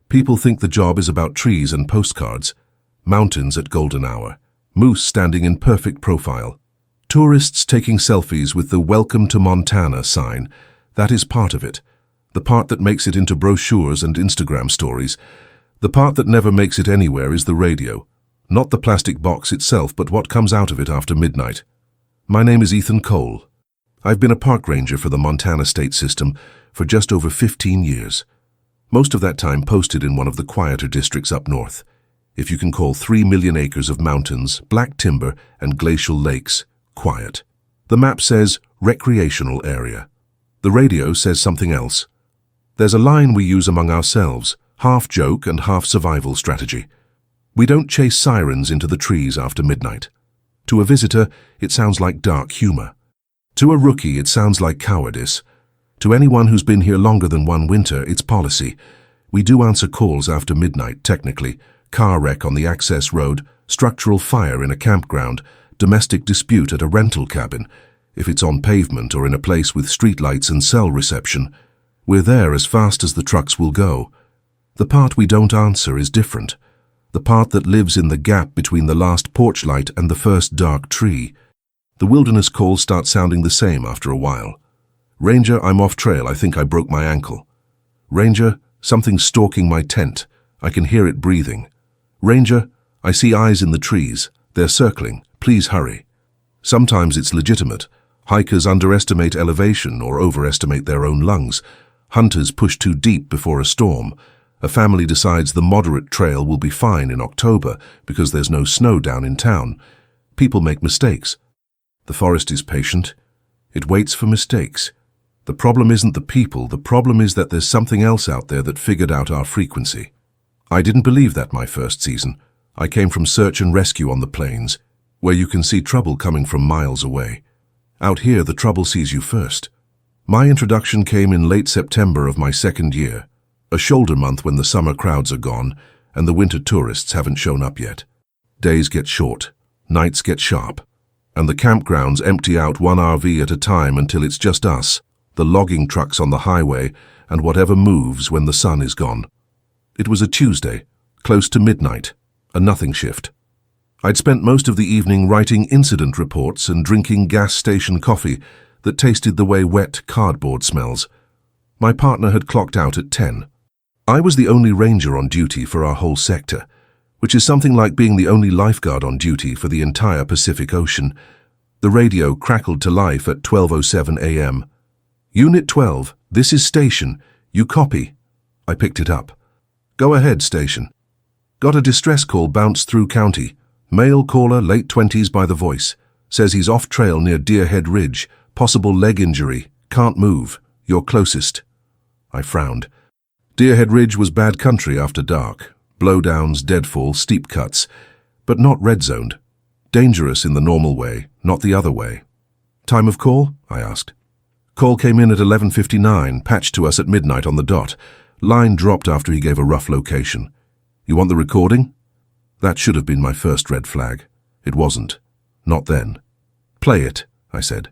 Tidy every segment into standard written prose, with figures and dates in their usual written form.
People think the job is about trees and postcards, mountains at golden hour, moose standing in perfect profile, tourists taking selfies with the "Welcome to Montana" sign. That is part of it. The part that makes it into brochures and Instagram stories. The part that never makes it anywhere is the radio. Not the plastic box itself, but what comes out of it after midnight. My name is Ethan Cole. I've been a park ranger for the Montana State System for just over 15 years. Most of that time posted in one of the quieter districts up north. If you can call 3 million acres of mountains, black timber, and glacial lakes quiet. The map says recreational area. The radio says something else. There's a line we use among ourselves, half joke and half survival strategy. We don't chase sirens into the trees after midnight. To a visitor, it sounds like dark humor. To a rookie, it sounds like cowardice. To anyone who's been here longer than one winter, it's policy. We do answer calls after midnight, technically. Car wreck on the access road, structural fire in a campground, domestic dispute at a rental cabin. If it's on pavement or in a place with streetlights and cell reception, we're there as fast as the trucks will go. The part we don't answer is different. The part that lives in the gap between the last porch light and the first dark tree. The wilderness calls start sounding the same after a while. Ranger, I'm off trail. I think I broke my ankle. Ranger, something's stalking my tent. I can hear it breathing. Ranger, I see eyes in the trees. They're circling. Please hurry. Sometimes it's legitimate. Hikers underestimate elevation or overestimate their own lungs. Hunters push too deep before a storm. A family decides the moderate trail will be fine in October because there's no snow down in town. People make mistakes. The forest is patient. It waits for mistakes. The problem isn't the people. The problem is that there's something else out there that figured out our frequency. I didn't believe that my first season. I came from search and rescue on the plains, where you can see trouble coming from miles away. Out here, the trouble sees you first. My introduction came in late September of my second year, a shoulder month when the summer crowds are gone and the winter tourists haven't shown up yet. Days get short, nights get sharp, and the campgrounds empty out one RV at a time until it's just us, the logging trucks on the highway, and whatever moves when the sun is gone. It was a Tuesday, close to midnight, a nothing shift. I'd spent most of the evening writing incident reports and drinking gas station coffee that tasted the way wet cardboard smells. My partner had clocked out at 10. I was the only ranger on duty for our whole sector, which is something like being the only lifeguard on duty for the entire Pacific Ocean. The radio crackled to life at 12:07 a.m. Unit 12, this is station. You copy. I picked it up. Go ahead, station. Got a distress call bounced through county. Male caller, late 20s by the voice. Says he's off trail near Deerhead Ridge. Possible leg injury. Can't move. You're closest. I frowned. Deerhead Ridge was bad country after dark. Blowdowns, deadfall, steep cuts. But not red-zoned. Dangerous in the normal way, not the other way. Time of call? I asked. Call came in at 11:59, patched to us at midnight on the dot. Line dropped after he gave a rough location. You want the recording? That should have been my first red flag. It wasn't. Not then. Play it, I said.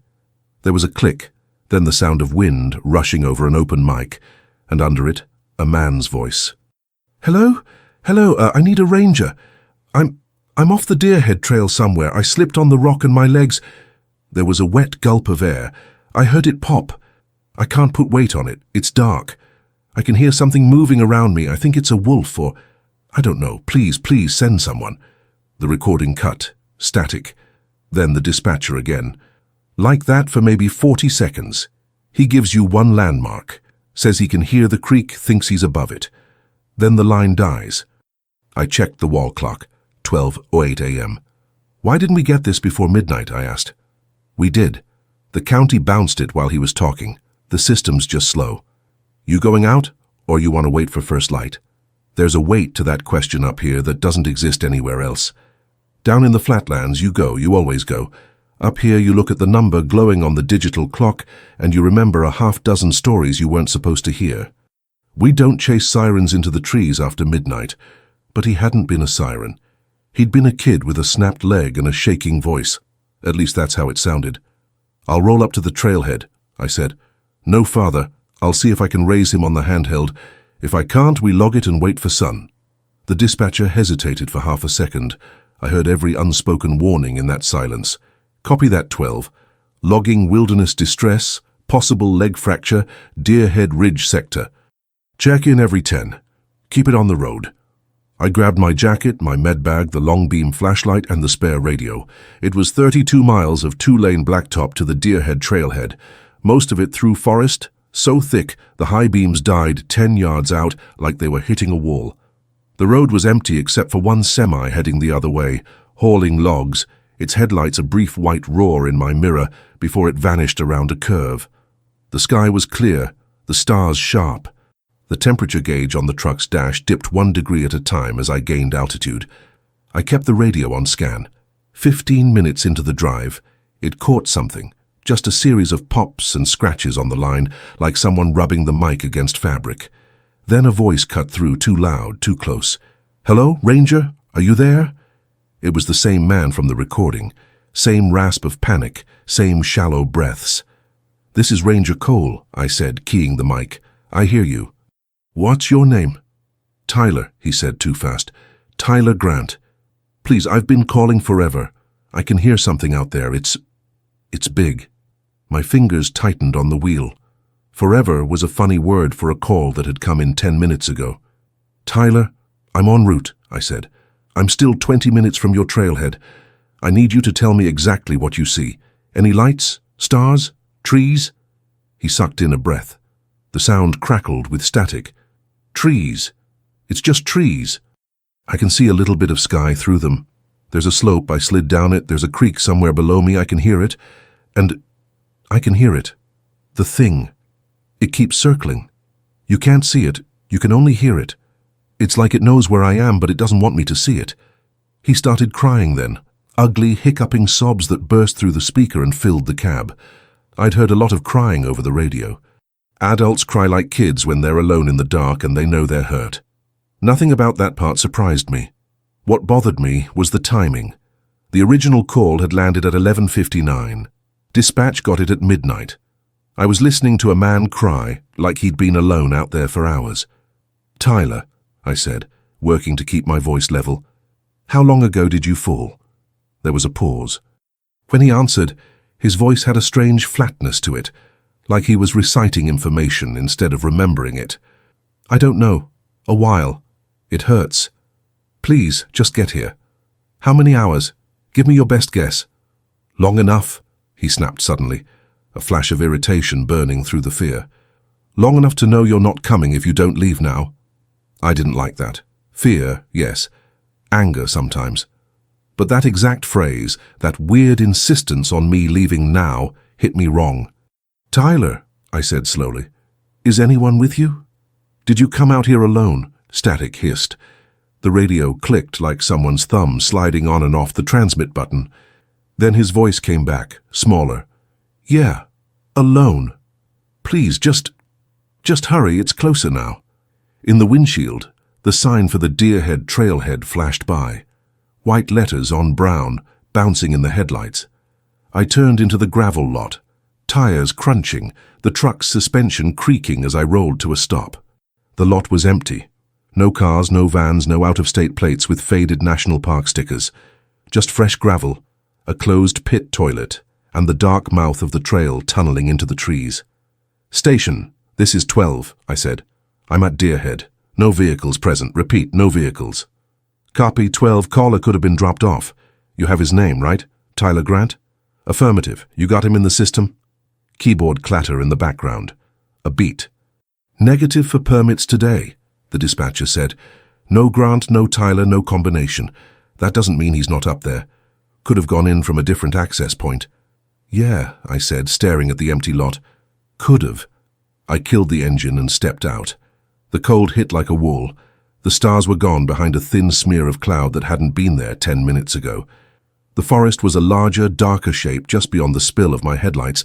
There was a click, then the sound of wind rushing over an open mic, and under it, a man's voice. Hello? Hello, I need a ranger. I'm off the Deerhead Trail somewhere. I slipped on the rock and my legs... There was a wet gulp of air. I heard it pop. I can't put weight on it. It's dark. I can hear something moving around me. I think it's a wolf or... I don't know. Please send someone. The recording cut. Static. Then the dispatcher again. Like that for maybe 40 seconds. He gives you one landmark. Says he can hear the creek, thinks he's above it. Then the line dies. I checked the wall clock. 12:08 a.m. Why didn't we get this before midnight? I asked. We did. The county bounced it while he was talking. The system's just slow. You going out, or you want to wait for first light? There's a weight to that question up here that doesn't exist anywhere else. Down in the flatlands, you always go. Up here, you look at the number glowing on the digital clock, and you remember a half-dozen stories you weren't supposed to hear. We don't chase sirens into the trees after midnight, but he hadn't been a siren. He'd been a kid with a snapped leg and a shaking voice. At least that's how it sounded. I'll roll up to the trailhead, I said. No farther. I'll see if I can raise him on the handheld. If I can't, we log it and wait for sun. The dispatcher hesitated for half a second. I heard every unspoken warning in that silence. Copy that, 12. Logging wilderness distress, possible leg fracture, Deer Head Ridge sector. Check in every 10. Keep it on the road. I grabbed my jacket, my med bag, the long beam flashlight, and the spare radio. It was 32 miles of two-lane blacktop to the Deer Head trailhead, most of it through forest, so thick the high beams died 10 yards out like they were hitting a wall. The road was empty except for one semi heading the other way, hauling logs, its headlights a brief white roar in my mirror before it vanished around a curve. The sky was clear, the stars sharp. The temperature gauge on the truck's dash dipped 1 degree at a time as I gained altitude. I kept the radio on scan. 15 minutes into the drive, it caught something, just a series of pops and scratches on the line, like someone rubbing the mic against fabric. Then a voice cut through, too loud, too close. "Hello, Ranger? Are you there?" It was the same man from the recording. Same rasp of panic, same shallow breaths. "This is Ranger Cole," I said, keying the mic. "I hear you." "What's your name?" "Tyler," he said too fast. "Tyler Grant. Please, I've been calling forever. I can hear something out there. It's big." My fingers tightened on the wheel. Forever was a funny word for a call that had come in 10 minutes ago. "Tyler, I'm en route," I said. "I'm still 20 minutes from your trailhead. I need you to tell me exactly what you see. Any lights? Stars? Trees?" He sucked in a breath. The sound crackled with static. "Trees. It's just trees. I can see a little bit of sky through them. There's a slope, I slid down it, there's a creek somewhere below me, I can hear it. And I can hear it. The thing. It keeps circling. You can't see it, you can only hear it. It's like it knows where I am, but it doesn't want me to see it." He started crying then, ugly, hiccuping sobs that burst through the speaker and filled the cab. I'd heard a lot of crying over the radio. Adults cry like kids when they're alone in the dark and they know they're hurt. Nothing about that part surprised me. What bothered me was the timing. The original call had landed at 11:59. Dispatch got it at midnight. I was listening to a man cry like he'd been alone out there for hours. "Tyler," I said, working to keep my voice level, "how long ago did you fall?" There was a pause. When he answered, his voice had a strange flatness to it, like he was reciting information instead of remembering it. "I don't know. A while. It hurts. Please, just get here." "How many hours? Give me your best guess." "Long enough," he snapped suddenly, a flash of irritation burning through the fear. "Long enough to know you're not coming if you don't leave now." I didn't like that. Fear, yes. Anger sometimes. But that exact phrase, that weird insistence on me leaving now, hit me wrong. "Tyler," I said slowly, "is anyone with you?" "Did you come out here alone?" Static hissed. The radio clicked like someone's thumb sliding on and off the transmit button. Then his voice came back, smaller. "Yeah, alone. Please, just hurry, it's closer now." In the windshield, the sign for the Deer Head trailhead flashed by. White letters on brown, bouncing in the headlights. I turned into the gravel lot, tires crunching, the truck's suspension creaking as I rolled to a stop. The lot was empty. No cars, no vans, no out-of-state plates with faded national park stickers. Just fresh gravel, a closed pit toilet, and the dark mouth of the trail tunneling into the trees. "Station, this is 12, I said. "I'm at Deer Head. No vehicles present. Repeat, no vehicles." "Copy, 12. Caller could have been dropped off. You have his name, right? Tyler Grant?" "Affirmative. You got him in the system?" Keyboard clatter in the background. A beat. "Negative for permits today," the dispatcher said. "No Grant, no Tyler, no combination. That doesn't mean he's not up there. Could have gone in from a different access point." "Yeah," I said, staring at the empty lot. "Could have." I killed the engine and stepped out. The cold hit like a wall. The stars were gone behind a thin smear of cloud that hadn't been there 10 minutes ago. The forest was a larger, darker shape just beyond the spill of my headlights,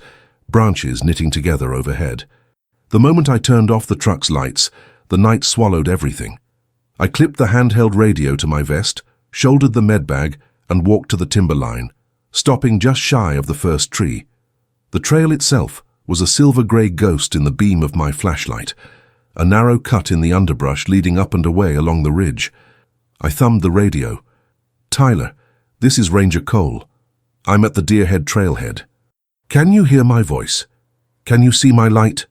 branches knitting together overhead. The moment I turned off the truck's lights, the night swallowed everything. I clipped the handheld radio to my vest, shouldered the med bag, and walked to the timber line, stopping just shy of the first tree. The trail itself was a silver-gray ghost in the beam of my flashlight. a narrow cut in the underbrush leading up and away along the ridge. I thumbed the radio. "Tyler, this is Ranger Cole. I'm at the Deerhead trailhead. Can you hear my voice? Can you see my light?"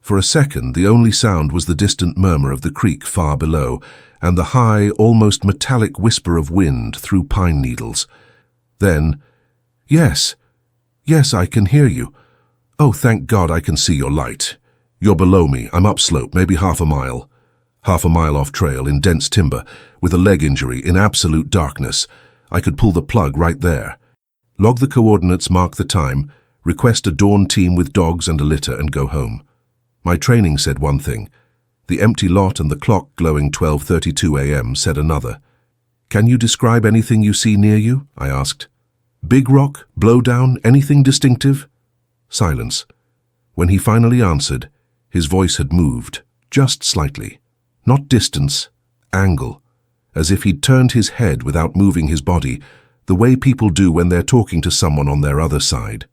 For a second, the only sound was the distant murmur of the creek far below and the high, almost metallic whisper of wind through pine needles. Then, "Yes, I can hear you. Oh, thank God I can see your light. You're below me. I'm upslope, maybe half a mile. Half a mile off trail in dense timber, with a leg injury in absolute darkness. I could pull the plug right there. Log the coordinates, mark the time, request a dawn team with dogs and a litter, and go home." My training said one thing. The empty lot and the clock glowing 12:32 a.m. said another. "Can you describe anything you see near you?" I asked. "Big rock, blowdown, anything distinctive?" Silence. When he finally answered, his voice had moved, just slightly. Not distance, angle, as if he'd turned his head without moving his body, the way people do when they're talking to someone on their other side.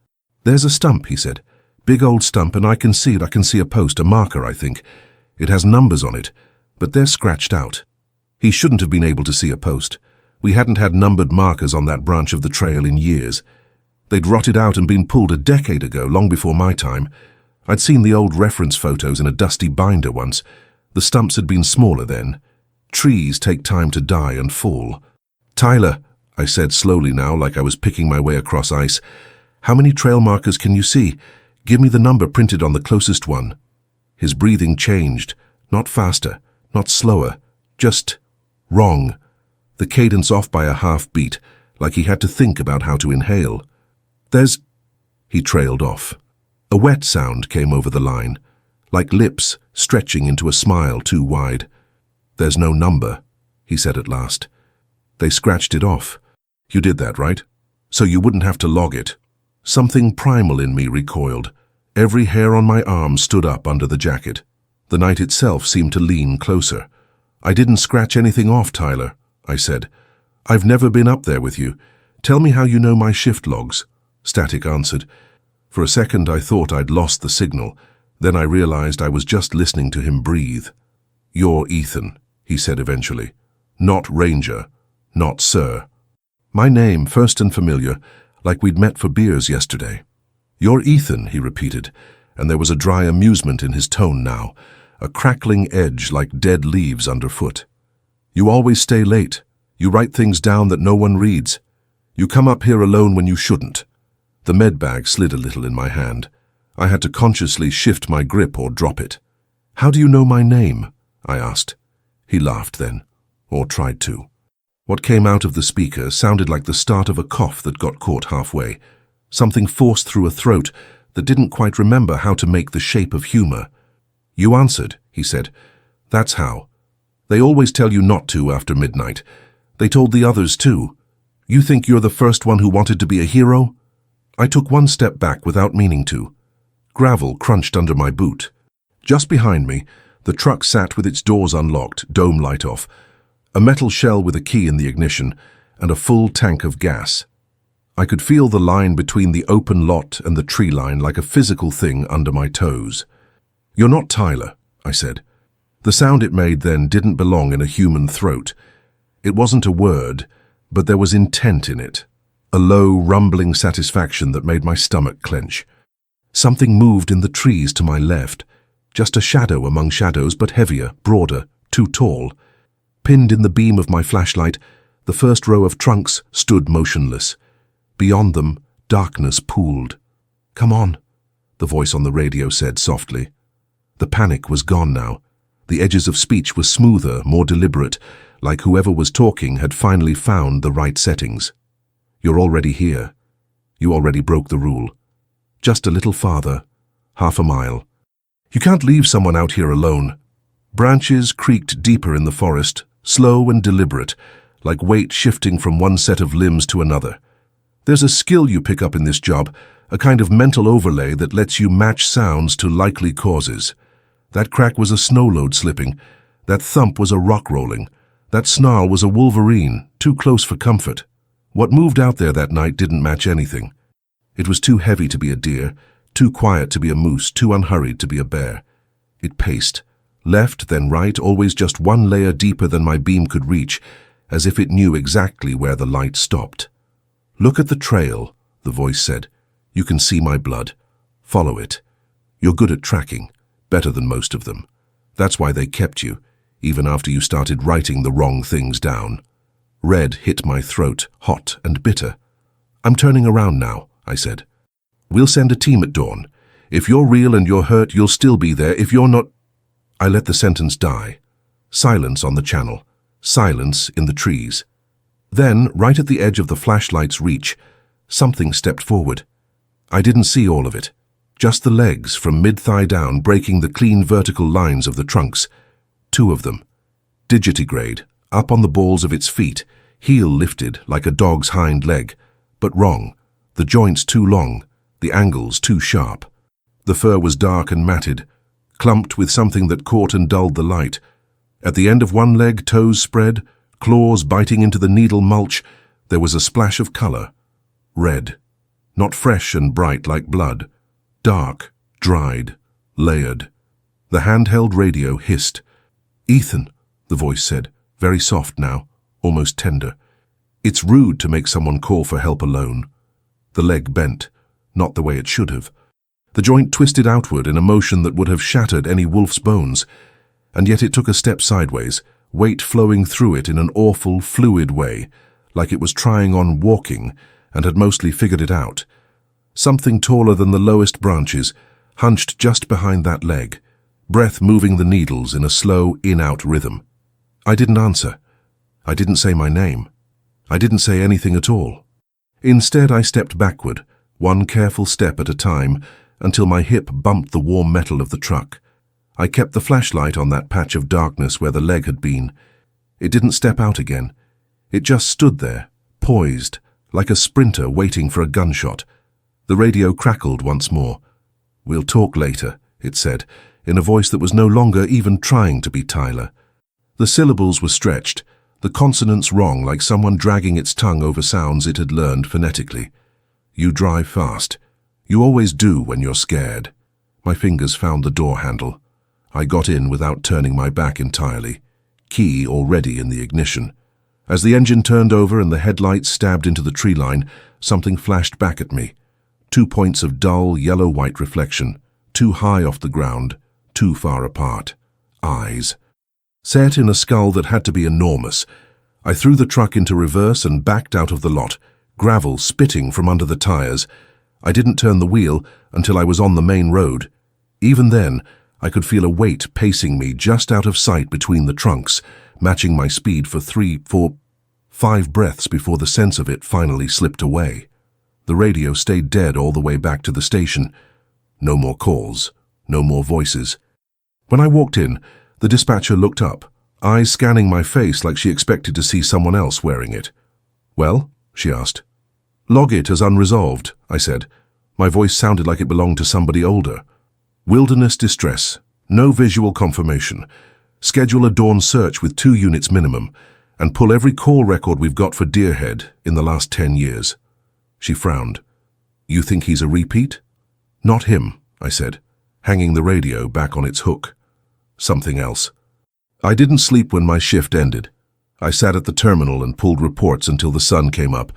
"There's a stump," he said. "Big old stump, and I can see it. I can see a post, a marker, I think. It has numbers on it, but they're scratched out." He shouldn't have been able to see a post. We hadn't had numbered markers on that branch of the trail in years. They'd rotted out and been pulled a decade ago, long before my time. I'd seen the old reference photos in a dusty binder once. The stumps had been smaller then. Trees take time to die and fall. "Tyler," I said slowly now, like I was picking my way across ice, "how many trail markers can you see? Give me the number printed on the closest one." His breathing changed, not faster, not slower, just wrong. The cadence off by a half beat, like he had to think about how to inhale. "There's—" He trailed off. A wet sound came over the line, like lips stretching into a smile too wide. "There's no number," he said at last. "They scratched it off. You did that, right? So you wouldn't have to log it." Something primal in me recoiled. Every hair on my arm stood up under the jacket. The night itself seemed to lean closer. "I didn't scratch anything off, Tyler," I said. "I've never been up there with you. Tell me how you know my shift logs." Static answered. For a second I thought I'd lost the signal. Then I realized I was just listening to him breathe. "You're Ethan," he said eventually. "Not Ranger, not Sir." My name, first and familiar, like we'd met for beers yesterday. "You're Ethan," he repeated, and there was a dry amusement in his tone now, a crackling edge like dead leaves underfoot. "You always stay late. You write things down that no one reads. You come up here alone when you shouldn't." The med bag slid a little in my hand. I had to consciously shift my grip or drop it. "How do you know my name?" I asked. He laughed then, or tried to. What came out of the speaker sounded like the start of a cough that got caught halfway, something forced through a throat that didn't quite remember how to make the shape of humor. "You answered," he said. "That's how. They always tell you not to after midnight. They told the others too. You think you're the first one who wanted to be a hero?" I took one step back without meaning to. Gravel crunched under my boot. Just behind me, the truck sat with its doors unlocked, dome light off, a metal shell with a key in the ignition, and a full tank of gas. I could feel the line between the open lot and the tree line like a physical thing under my toes. "You're not Tyler," I said. The sound it made then didn't belong in a human throat. It wasn't a word, but there was intent in it, a low, rumbling satisfaction that made my stomach clench. Something moved in the trees to my left, just a shadow among shadows, but heavier, broader, too tall. Pinned in the beam of my flashlight, the first row of trunks stood motionless. Beyond them, darkness pooled. "Come on," the voice on the radio said softly. The panic was gone now. The edges of speech were smoother, more deliberate, like whoever was talking had finally found the right settings. "You're already here. You already broke the rule. Just a little farther, half a mile. You can't leave someone out here alone." Branches creaked deeper in the forest, slow and deliberate, like weight shifting from one set of limbs to another. "There's a skill you pick up in this job, a kind of mental overlay that lets you match sounds to likely causes. That crack was a snow load slipping. That thump was a rock rolling. That snarl was a wolverine, too close for comfort. What moved out there that night didn't match anything. It was too heavy to be a deer, too quiet to be a moose, too unhurried to be a bear. It paced, Left, then right, always just one layer deeper than my beam could reach, as if it knew exactly where the light stopped. "Look at the trail," the voice said. "You can see my blood. Follow it. You're good at tracking, better than most of them. That's why they kept you, even after you started writing the wrong things down." Red hit my throat, hot and bitter. "I'm turning around now," I said. "We'll send a team at dawn. If you're real and you're hurt, you'll still be there. If you're not—" I let the sentence die. Silence on the channel. Silence in the trees. Then, right at the edge of the flashlight's reach, something stepped forward. I didn't see all of it. Just the legs from mid-thigh down breaking the clean vertical lines of the trunks. 2 of them. Digitigrade, up on the balls of its feet, heel lifted like a dog's hind leg. But wrong. The joints too long, the angles too sharp. The fur was dark and matted, clumped with something that caught and dulled the light. At the end of one leg, toes spread, claws biting into the needle mulch, there was a splash of color. Red. Not fresh and bright like blood. Dark, dried, layered. The handheld radio hissed. "Ethan," the voice said, very soft now, almost tender. "It's rude to make someone call for help alone." The leg bent, not the way it should have. The joint twisted outward in a motion that would have shattered any wolf's bones, and yet it took a step sideways, weight flowing through it in an awful, fluid way, like it was trying on walking and had mostly figured it out. Something taller than the lowest branches, hunched just behind that leg, breath moving the needles in a slow in-out rhythm. I didn't answer. I didn't say my name. I didn't say anything at all. Instead, I stepped backward, one careful step at a time, until my hip bumped the warm metal of the truck. I kept the flashlight on that patch of darkness where the leg had been. It didn't step out again. It just stood there, poised, like a sprinter waiting for a gunshot. The radio crackled once more. "We'll talk later," it said, in a voice that was no longer even trying to be Tyler. The syllables were stretched, the consonants wrong, like someone dragging its tongue over sounds it had learned phonetically. "You drive fast. You always do when you're scared." My fingers found the door handle. I got in without turning my back entirely, key already in the ignition. As the engine turned over and the headlights stabbed into the tree line, something flashed back at me. 2 points of dull, yellow-white reflection, too high off the ground, too far apart. Eyes. Set in a skull that had to be enormous. I threw the truck into reverse and backed out of the lot, gravel spitting from under the tires. I didn't turn the wheel until I was on the main road. Even then, I could feel a weight pacing me just out of sight between the trunks, matching my speed for 3, 4, 5 breaths before the sense of it finally slipped away. The radio stayed dead all the way back to the station. No more calls, no more voices. When I walked in, the dispatcher looked up, eyes scanning my face like she expected to see someone else wearing it. "Well?" she asked. "Log it as unresolved," I said. My voice sounded like it belonged to somebody older. "Wilderness distress. No visual confirmation. Schedule a dawn search with 2 units minimum, and pull every call record we've got for Deerhead in the last 10 years. She frowned. "You think he's a repeat?" "Not him," I said, hanging the radio back on its hook. Something else. I didn't sleep when my shift ended. I sat at the terminal and pulled reports until the sun came up.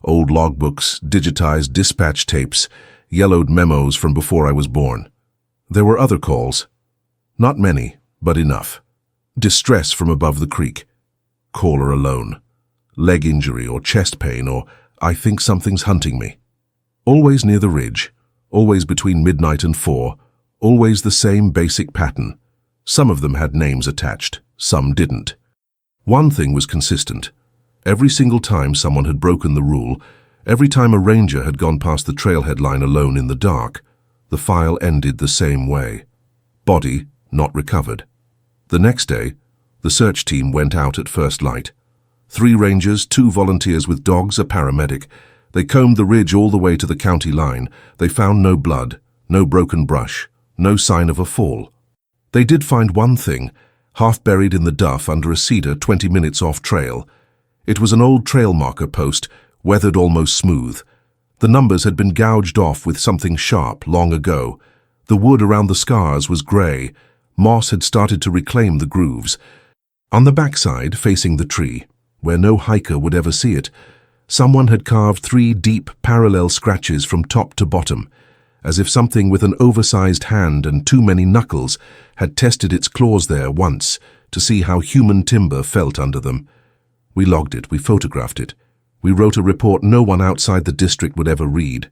Old logbooks, digitized dispatch tapes, yellowed memos from before I was born. There were other calls. Not many, but enough. Distress from above the creek. Caller alone. Leg injury or chest pain or "I think something's hunting me." Always near the ridge. Always between midnight and 4. Always the same basic pattern. Some of them had names attached. Some didn't. One thing was consistent. Every single time someone had broken the rule, every time a ranger had gone past the trailhead line alone in the dark, the file ended the same way. Body not recovered. The next day, the search team went out at first light. 3 rangers, 2 volunteers with dogs, a paramedic. They combed the ridge all the way to the county line. They found no blood, no broken brush, no sign of a fall. They did find one thing, half buried in the duff under a cedar 20 minutes off trail. It was an old trail marker post, weathered almost smooth. The numbers had been gouged off with something sharp long ago. The wood around the scars was gray, Moss had started to reclaim the grooves. On the backside, facing the tree, where no hiker would ever see it, someone had carved 3 deep, parallel scratches from top to bottom, as if something with an oversized hand and too many knuckles had tested its claws there once to see how human timber felt under them. We logged it, we photographed it. We wrote a report no one outside the district would ever read.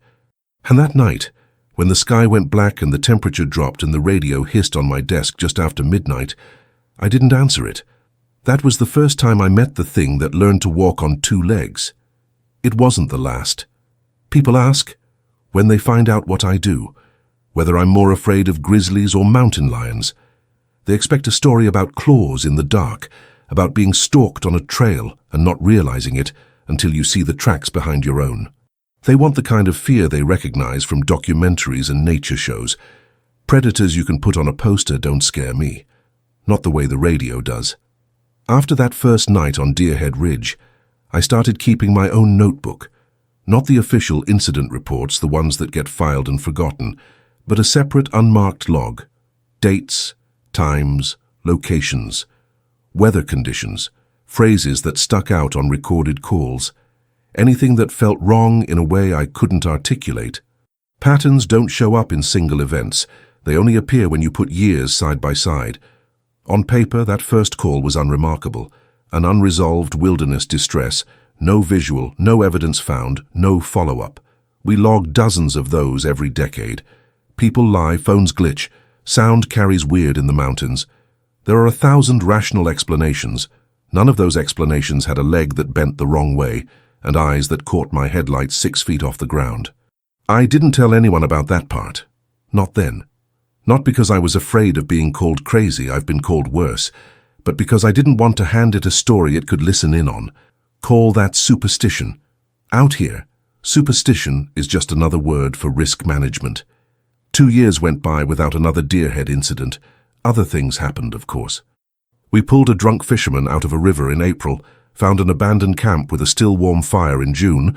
And that night, when the sky went black and the temperature dropped and the radio hissed on my desk just after midnight, I didn't answer it. That was the first time I met the thing that learned to walk on 2 legs. It wasn't the last. People ask, when they find out what I do, whether I'm more afraid of grizzlies or mountain lions. They expect a story about claws in the dark, about being stalked on a trail and not realizing it until you see the tracks behind your own. They want the kind of fear they recognize from documentaries and nature shows. Predators you can put on a poster don't scare me, not the way the radio does. After that first night on Deerhead Ridge, I started keeping my own notebook, not the official incident reports, the ones that get filed and forgotten, but a separate unmarked log. Dates, times, locations, weather conditions, phrases that stuck out on recorded calls, anything that felt wrong in a way I couldn't articulate. Patterns don't show up in single events. They only appear when you put years side by side. On paper, that first call was unremarkable. An unresolved wilderness distress, no visual, no evidence found, no follow-up. We log dozens of those every decade. People lie, phones glitch, sound carries weird in the mountains. There are 1,000 rational explanations. None of those explanations had a leg that bent the wrong way and eyes that caught my headlights 6 feet off the ground. I didn't tell anyone about that part. Not then. Not because I was afraid of being called crazy, I've been called worse, but because I didn't want to hand it a story it could listen in on. Call that superstition. Out here, superstition is just another word for risk management. 2 years went by without another Deerhead incident. Other things happened, of course. We pulled a drunk fisherman out of a river in April, found an abandoned camp with a still warm fire in June.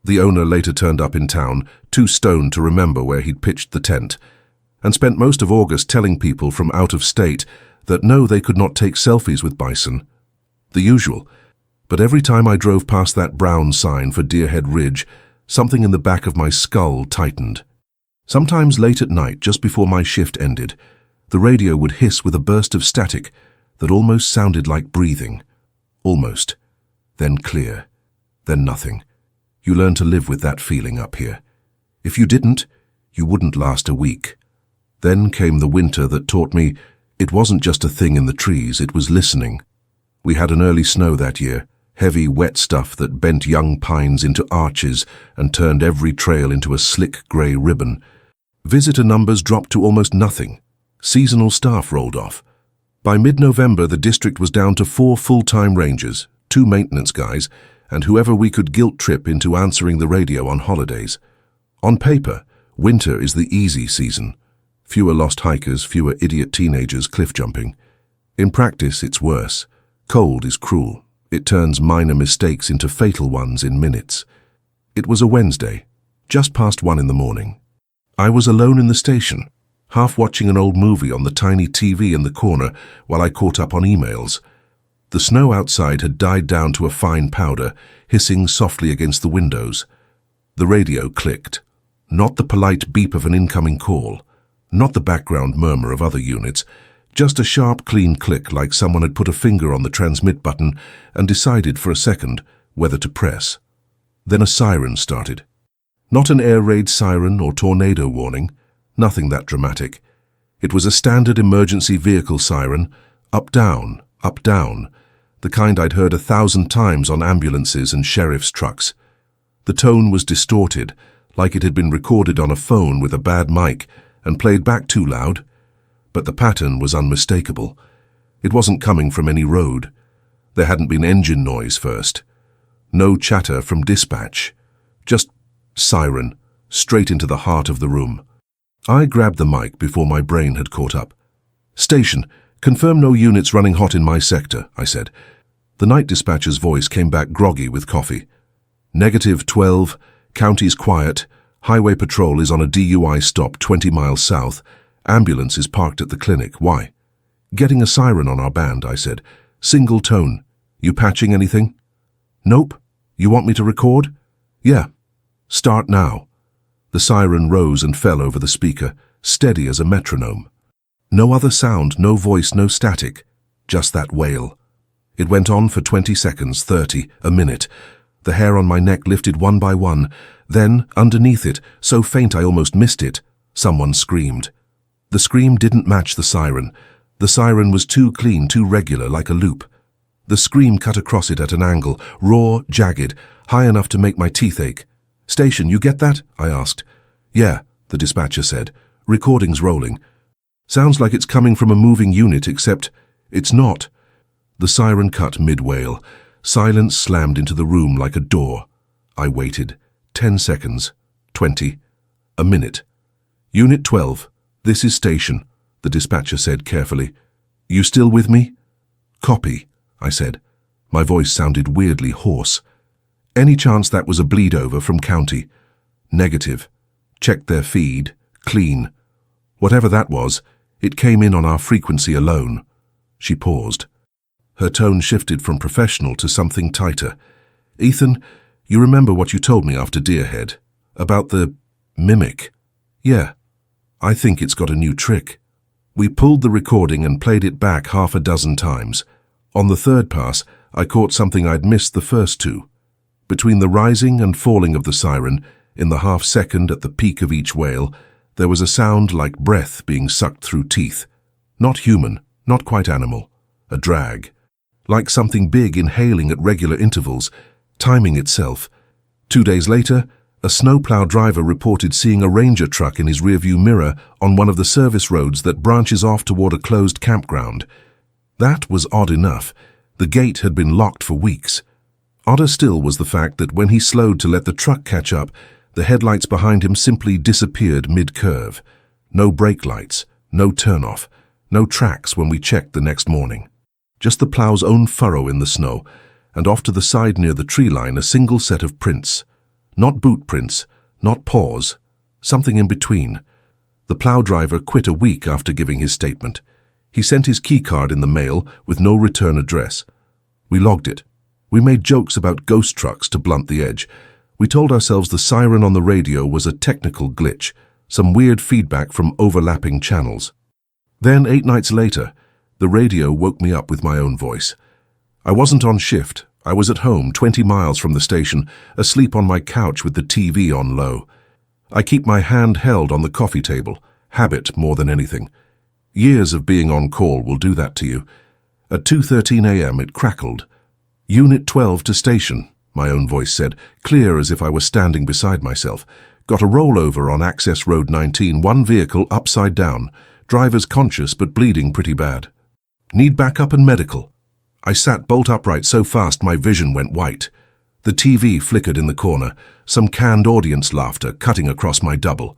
The owner later turned up in town, too stoned to remember where he'd pitched the tent, and spent most of August telling people from out of state that no, they could not take selfies with bison. The usual. But every time I drove past that brown sign for Deerhead Ridge, something in the back of my skull tightened. Sometimes late at night, just before my shift ended, the radio would hiss with a burst of static that almost sounded like breathing. Almost. Then clear. Then nothing. You learn to live with that feeling up here. If you didn't, you wouldn't last a week. Then came the winter that taught me it wasn't just a thing in the trees, it was listening. We had an early snow that year, heavy, wet stuff that bent young pines into arches and turned every trail into a slick grey ribbon. Visitor numbers dropped to almost nothing. Seasonal staff rolled off. By mid-November, the district was down to 4 full-time rangers, 2 maintenance guys, and whoever we could guilt-trip into answering the radio on holidays. On paper, winter is the easy season. Fewer lost hikers, fewer idiot teenagers cliff-jumping. In practice, it's worse. Cold is cruel. It turns minor mistakes into fatal ones in minutes. It was a Wednesday, just past 1 in the morning. I was alone in the station, half watching an old movie on the tiny TV in the corner while I caught up on emails. The snow outside had died down to a fine powder, hissing softly against the windows. The radio clicked. Not the polite beep of an incoming call, not the background murmur of other units, just a sharp, clean click like someone had put a finger on the transmit button and decided for a second whether to press. Then a siren started. Not an air raid siren or tornado warning, nothing that dramatic. It was a standard emergency vehicle siren, up, down, the kind I'd heard 1,000 times on ambulances and sheriff's trucks. The tone was distorted, like it had been recorded on a phone with a bad mic and played back too loud. But the pattern was unmistakable. It wasn't coming from any road. There hadn't been engine noise first. No chatter from dispatch. Just siren, straight into the heart of the room. I grabbed the mic before my brain had caught up. "Station, confirm no units running hot in my sector," I said. The night dispatcher's voice came back groggy with coffee. "-12, county's quiet, highway patrol is on a DUI stop 20 miles south, Ambulance is parked at the clinic. Why? Getting a siren on our band, I said. Single tone. You patching anything? Nope. You want me to record? Yeah. Start now. The siren rose and fell over the speaker, steady as a metronome. No other sound, no voice, no static. Just that wail. It went on for 20 seconds, 30, a minute. The hair on my neck lifted one by one. Then, underneath it, so faint I almost missed it, someone screamed. The scream didn't match the siren. The siren was too clean, too regular, like a loop. The scream cut across it at an angle, raw, jagged, high enough to make my teeth ache. Station, you get that? I asked. Yeah, the dispatcher said. Recording's rolling. Sounds like it's coming from a moving unit, except it's not. The siren cut mid-wail. Silence slammed into the room like a door. I waited. 10 seconds. 20. A minute. Unit 12. This is station, the dispatcher said carefully. You still with me? Copy, I said. My voice sounded weirdly hoarse. Any chance that was a bleed-over from county? Negative. Checked their feed. Clean. Whatever that was, it came in on our frequency alone. She paused. Her tone shifted from professional to something tighter. Ethan, you remember what you told me after Deerhead? About the mimic? Yeah. I think it's got a new trick. We pulled the recording and played it back half a dozen times. On the third pass, I caught something I'd missed the first two. Between the rising and falling of the siren, in the half-second at the peak of each wail, there was a sound like breath being sucked through teeth. Not human, not quite animal. A drag. Like something big inhaling at regular intervals, timing itself. 2 days later, a snowplow driver reported seeing a ranger truck in his rearview mirror on one of the service roads that branches off toward a closed campground. That was odd enough. The gate had been locked for weeks. Odder still was the fact that when he slowed to let the truck catch up, the headlights behind him simply disappeared mid-curve. No brake lights, no turnoff, no tracks when we checked the next morning. Just the plow's own furrow in the snow, and off to the side near the tree line a single set of prints. Not boot prints, not paws, something in between. The plow driver quit a week after giving his statement. He sent his keycard in the mail with no return address. We logged it. We made jokes about ghost trucks to blunt the edge. We told ourselves the siren on the radio was a technical glitch, some weird feedback from overlapping channels. Then, 8 nights later, the radio woke me up with my own voice. I wasn't on shift. I was at home, 20 miles from the station, asleep on my couch with the TV on low. I keep my hand held on the coffee table, habit more than anything. Years of being on call will do that to you. At 2:13 a.m. it crackled. Unit 12 to station, my own voice said, clear as if I were standing beside myself. Got a rollover on Access Road 19, one vehicle upside down. Driver's conscious but bleeding pretty bad. Need backup and medical. I sat bolt upright so fast my vision went white. The TV flickered in the corner, some canned audience laughter cutting across my double.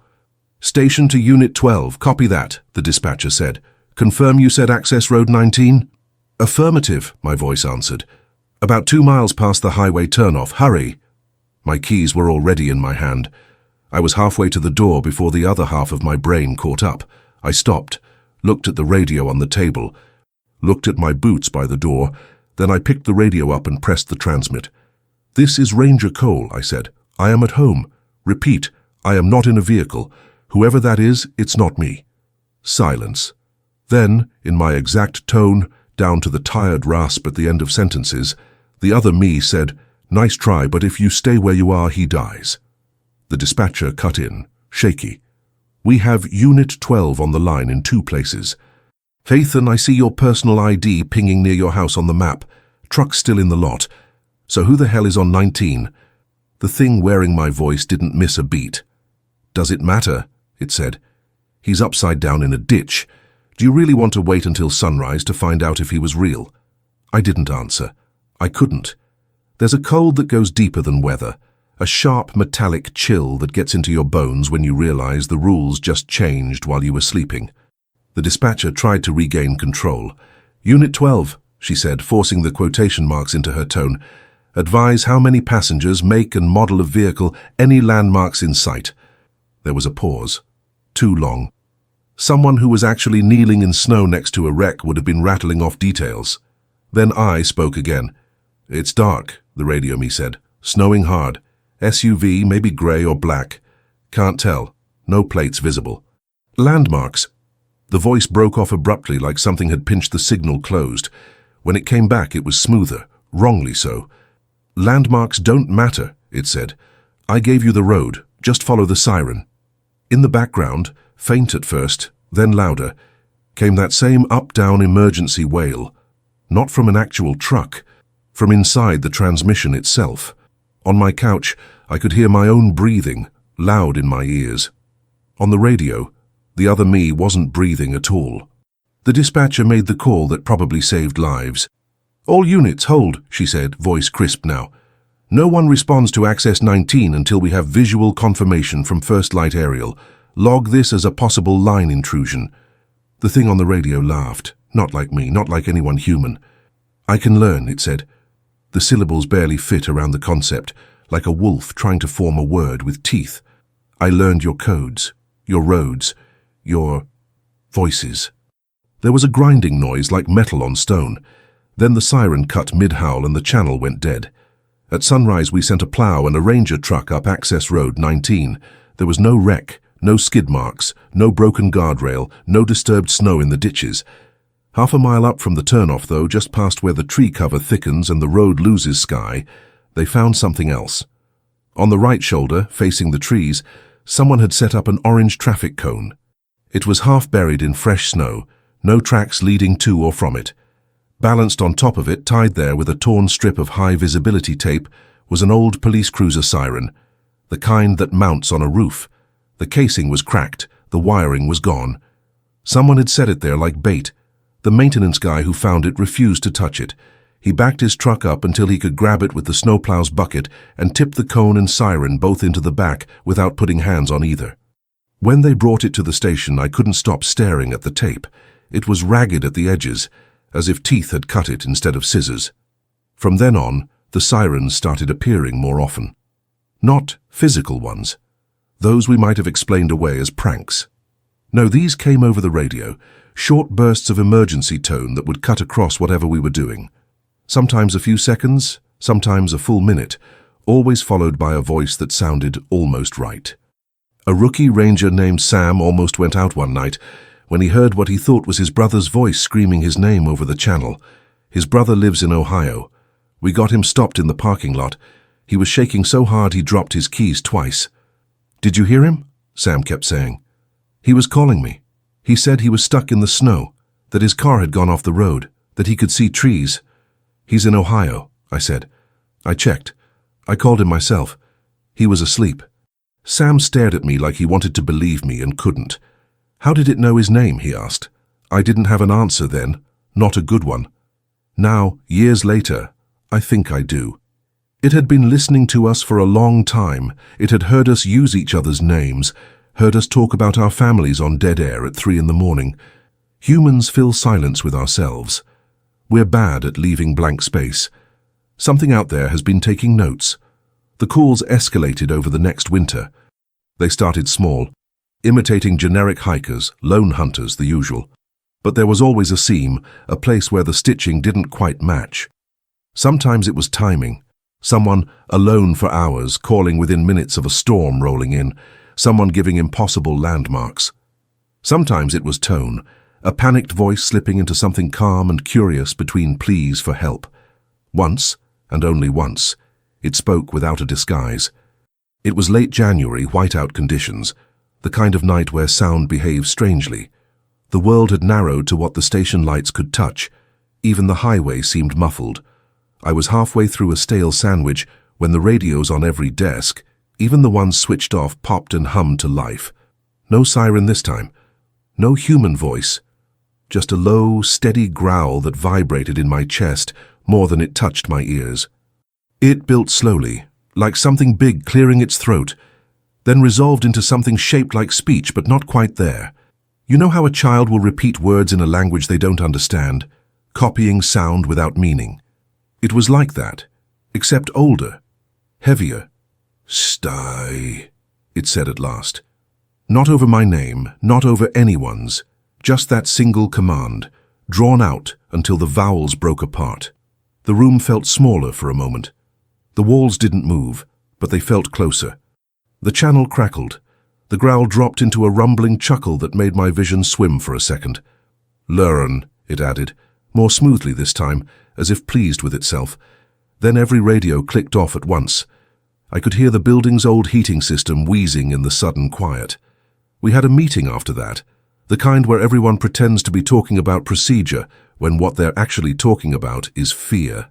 Station to Unit 12, copy that, the dispatcher said. Confirm you said Access Road 19? Affirmative, my voice answered. About 2 miles past the highway turnoff, hurry. My keys were already in my hand. I was halfway to the door before the other half of my brain caught up. I stopped, looked at the radio on the table, looked at my boots by the door, then I picked the radio up and pressed the transmit. This is Ranger Cole, I said. I am at home. Repeat, I am not in a vehicle. Whoever that is, it's not me. Silence. Then, in my exact tone, down to the tired rasp at the end of sentences, the other me said, nice try, but if you stay where you are, he dies. The dispatcher cut in, shaky. We have Unit 12 on the line in 2 places. Ethan, I see your personal ID pinging near your house on the map. Truck's still in the lot. So who the hell is on 19? The thing wearing my voice didn't miss a beat. Does it matter? It said. He's upside down in a ditch. Do you really want to wait until sunrise to find out if he was real? I didn't answer. I couldn't. There's a cold that goes deeper than weather. A sharp metallic chill that gets into your bones when you realize the rules just changed while you were sleeping. The dispatcher tried to regain control. Unit 12, she said, forcing the quotation marks into her tone. Advise how many passengers, make and model of vehicle, any landmarks in sight. There was a pause. Too long. Someone who was actually kneeling in snow next to a wreck would have been rattling off details. Then I spoke again. "It's dark," the radio me said. "Snowing hard. SUV, maybe grey or black. Can't tell. No plates visible." "Landmarks." The voice broke off abruptly like something had pinched the signal closed. When it came back, it was smoother, wrongly so. "Landmarks don't matter," it said. "I gave you the road. Just follow the siren." In the background, faint at first, then louder, came that same up-down emergency wail. Not from an actual truck, from inside the transmission itself. On my couch, I could hear my own breathing, loud in my ears. On the radio, the other me wasn't breathing at all. The dispatcher made the call that probably saved lives. "All units, hold," she said, voice crisp now. "No one responds to Access 19 until we have visual confirmation from First Light Aerial. Log this as a possible line intrusion." The thing on the radio laughed. Not like me, not like anyone human. "I can learn," it said. The syllables barely fit around the concept, like a wolf trying to form a word with teeth. "I learned your codes, your roads, your voices." There was a grinding noise like metal on stone. Then the siren cut mid-howl and the channel went dead. At sunrise we sent a plow and a ranger truck up Access Road 19. There was no wreck, no skid marks, no broken guardrail, no disturbed snow in the ditches. Half a mile up from the turnoff, though, just past where the tree cover thickens and the road loses sky, they found something else. On the right shoulder, facing the trees, someone had set up an orange traffic cone. It was half buried in fresh snow, no tracks leading to or from it. Balanced on top of it, tied there with a torn strip of high-visibility tape, was an old police cruiser siren, the kind that mounts on a roof. The casing was cracked, the wiring was gone. Someone had set it there like bait. The maintenance guy who found it refused to touch it. He backed his truck up until he could grab it with the snowplow's bucket and tip the cone and siren both into the back without putting hands on either. When they brought it to the station, I couldn't stop staring at the tape. It was ragged at the edges, as if teeth had cut it instead of scissors. From then on, the sirens started appearing more often. Not physical ones. Those we might have explained away as pranks. No, these came over the radio, short bursts of emergency tone that would cut across whatever we were doing. Sometimes a few seconds, sometimes a full minute, always followed by a voice that sounded almost right. A rookie ranger named Sam almost went out one night when he heard what he thought was his brother's voice screaming his name over the channel. His brother lives in Ohio. We got him stopped in the parking lot. He was shaking so hard he dropped his keys twice. "Did you hear him?" Sam kept saying. "He was calling me. He said he was stuck in the snow, that his car had gone off the road, that he could see trees." "He's in Ohio," I said. I checked. I called him myself. He was asleep. Sam stared at me like he wanted to believe me and couldn't. "How did it know his name?" he asked. I didn't have an answer then, not a good one. Now, years later, I think I do. It had been listening to us for a long time. It had heard us use each other's names, heard us talk about our families on dead air at 3 in the morning. Humans fill silence with ourselves. We're bad at leaving blank space. Something out there has been taking notes. The calls escalated over the next winter. They started small, imitating generic hikers, lone hunters, the usual. But there was always a seam, a place where the stitching didn't quite match. Sometimes it was timing. Someone alone for hours, calling within minutes of a storm rolling in. Someone giving impossible landmarks. Sometimes it was tone, a panicked voice slipping into something calm and curious between pleas for help. Once, and only once, it spoke without a disguise. It was late January, whiteout conditions, the kind of night where sound behaves strangely. The world had narrowed to what the station lights could touch. Even the highway seemed muffled. I was halfway through a stale sandwich when the radios on every desk, even the ones switched off, popped and hummed to life. No siren this time. No human voice. Just a low, steady growl that vibrated in my chest more than it touched my ears. It built slowly, like something big clearing its throat, then resolved into something shaped like speech but not quite there. You know how a child will repeat words in a language they don't understand, copying sound without meaning? It was like that, except older, heavier. "Stay," it said at last. Not over my name, not over anyone's, just that single command, drawn out until the vowels broke apart. The room felt smaller for a moment. The walls didn't move, but they felt closer. The channel crackled. The growl dropped into a rumbling chuckle that made my vision swim for a second. "Learn," it added, more smoothly this time, as if pleased with itself. Then every radio clicked off at once. I could hear the building's old heating system wheezing in the sudden quiet. We had a meeting after that, the kind where everyone pretends to be talking about procedure when what they're actually talking about is fear.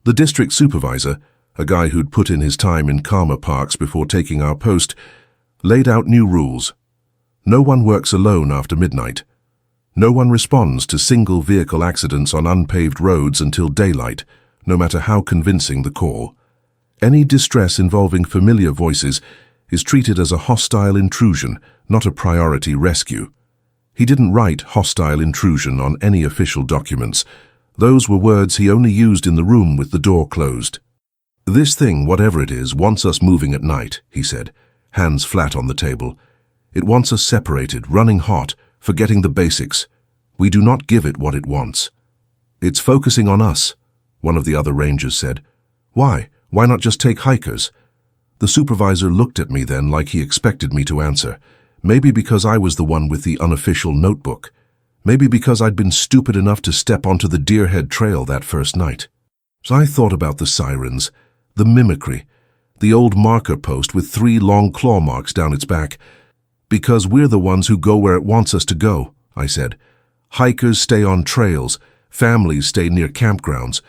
The district supervisor, a guy who'd put in his time in karma parks before taking our post, laid out new rules. No one works alone after midnight. No one responds to single vehicle accidents on unpaved roads until daylight, no matter how convincing the call. Any distress involving familiar voices is treated as a hostile intrusion, not a priority rescue. He didn't write hostile intrusion on any official documents. Those were words he only used in the room with the door closed. "This thing, whatever it is, wants us moving at night," he said, hands flat on the table. "It wants us separated, running hot, forgetting the basics. We do not give it what it wants." "It's focusing on us," one of the other rangers said. "Why? Why not just take hikers?" The supervisor looked at me then like he expected me to answer. Maybe because I was the one with the unofficial notebook. Maybe because I'd been stupid enough to step onto the Deerhead Trail that first night. So I thought about the sirens, the mimicry, the old marker post with 3 long claw marks down its back. "Because we're the ones who go where it wants us to go," I said. "Hikers stay on trails, families stay near campgrounds.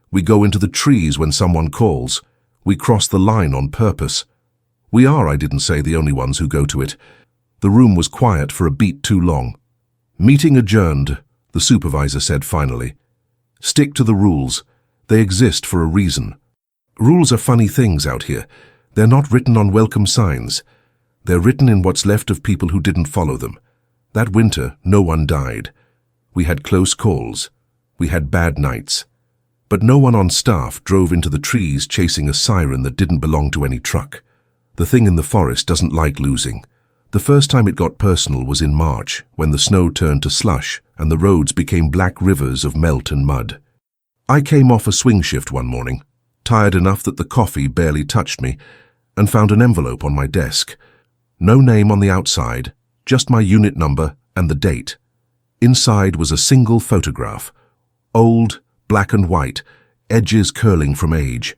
We go into the trees when someone calls. We cross the line on purpose. We are, I didn't say, the only ones who go to it." The room was quiet for a beat too long. "Meeting adjourned," the supervisor said finally. "Stick to the rules. They exist for a reason. Rules are funny things out here. They're not written on welcome signs. They're written in what's left of people who didn't follow them. That winter, no one died. We had close calls. We had bad nights. But no one on staff drove into the trees chasing a siren that didn't belong to any truck. The thing in the forest doesn't like losing. The first time it got personal was in March, when the snow turned to slush and the roads became black rivers of melt and mud. I came off a swing shift one morning, tired enough that the coffee barely touched me, and found an envelope on my desk. No name on the outside, just my unit number and the date. Inside was a single photograph, old, black and white, edges curling from age.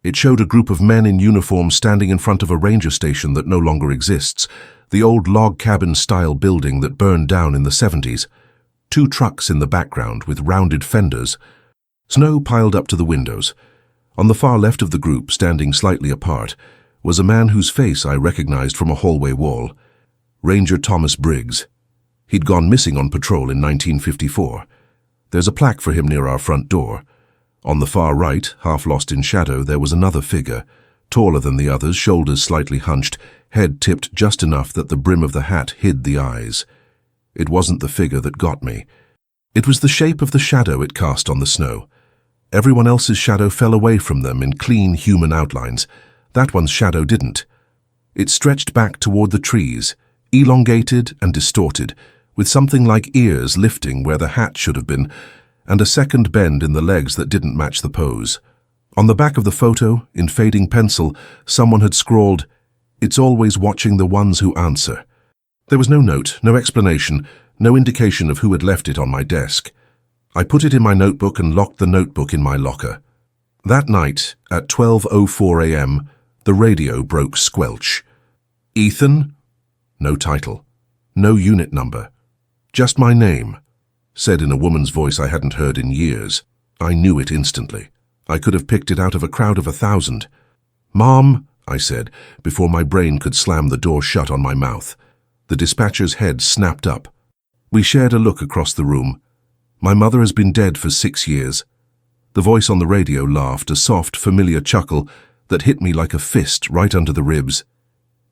It showed a group of men in uniform standing in front of a ranger station that no longer exists, the old log cabin-style building that burned down in the 70s. 2 trucks in the background with rounded fenders. Snow piled up to the windows. On the far left of the group, standing slightly apart, was a man whose face I recognized from a hallway wall. Ranger Thomas Briggs. He'd gone missing on patrol in 1954. There's a plaque for him near our front door. On the far right, half lost in shadow, there was another figure, taller than the others, shoulders slightly hunched, head tipped just enough that the brim of the hat hid the eyes. It wasn't the figure that got me. It was the shape of the shadow it cast on the snow. Everyone else's shadow fell away from them in clean human outlines. That one's shadow didn't. It stretched back toward the trees, elongated and distorted, with something like ears lifting where the hat should have been, and a second bend in the legs that didn't match the pose. On the back of the photo, in fading pencil, someone had scrawled, "It's always watching the ones who answer." There was no note, no explanation, no indication of who had left it on my desk. I put it in my notebook and locked the notebook in my locker. That night, at 12:04 a.m., the radio broke squelch. "Ethan?" No title. No unit number. "Just my name," said in a woman's voice I hadn't heard in years. I knew it instantly. I could have picked it out of a crowd of 1,000. "Mom," I said, before my brain could slam the door shut on my mouth. The dispatcher's head snapped up. We shared a look across the room. "My mother has been dead for 6 years. The voice on the radio laughed, a soft, familiar chuckle that hit me like a fist right under the ribs.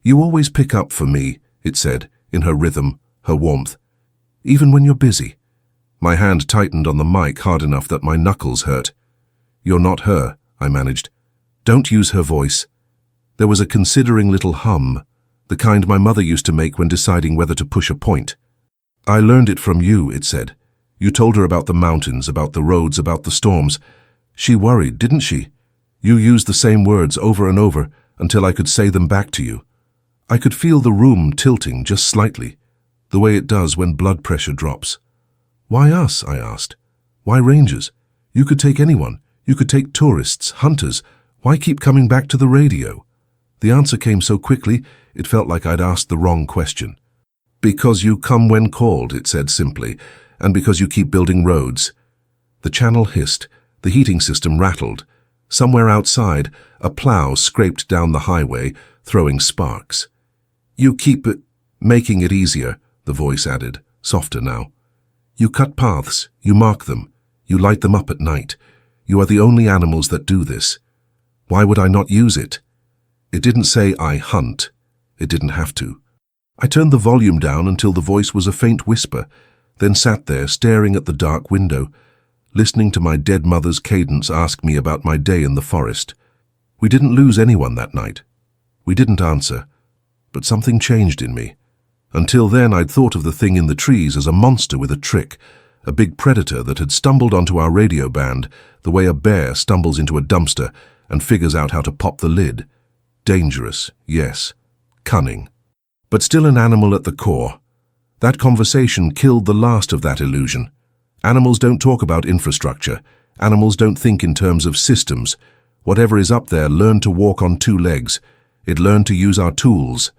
"You always pick up for me," it said, in her rhythm, her warmth. "Even when you're busy." My hand tightened on the mic hard enough that my knuckles hurt. "You're not her," I managed. "Don't use her voice." There was a considering little hum, the kind my mother used to make when deciding whether to push a point. I learned it from you, it said. You told her about the mountains, about the roads, about the storms. She worried, didn't she? You used the same words over and over until I could say them back to you. I could feel the room tilting just slightly, the way it does when blood pressure drops. Why us? I asked. Why rangers? You could take anyone. You could take tourists, hunters. Why keep coming back to the radio? The answer came so quickly, it felt like I'd asked the wrong question. Because you come when called, it said simply, and because you keep building roads. The channel hissed, the heating system rattled. Somewhere outside, a plow scraped down the highway, throwing sparks. You keep making it easier, the voice added, softer now. You cut paths, you mark them, you light them up at night. You are the only animals that do this. Why would I not use it? It didn't say I hunt. It didn't have to. I turned the volume down until the voice was a faint whisper, then sat there staring at the dark window, listening to my dead mother's cadence ask me about my day in the forest. We didn't lose anyone that night. We didn't answer, but something changed in me. Until then, I'd thought of the thing in the trees as a monster with a trick, a big predator that had stumbled onto our radio band the way a bear stumbles into a dumpster and figures out how to pop the lid. Dangerous, yes. Cunning. But still an animal at the core. That conversation killed the last of that illusion. Animals don't talk about infrastructure. Animals don't think in terms of systems. Whatever is up there learned to walk on two legs. It learned to use our tools.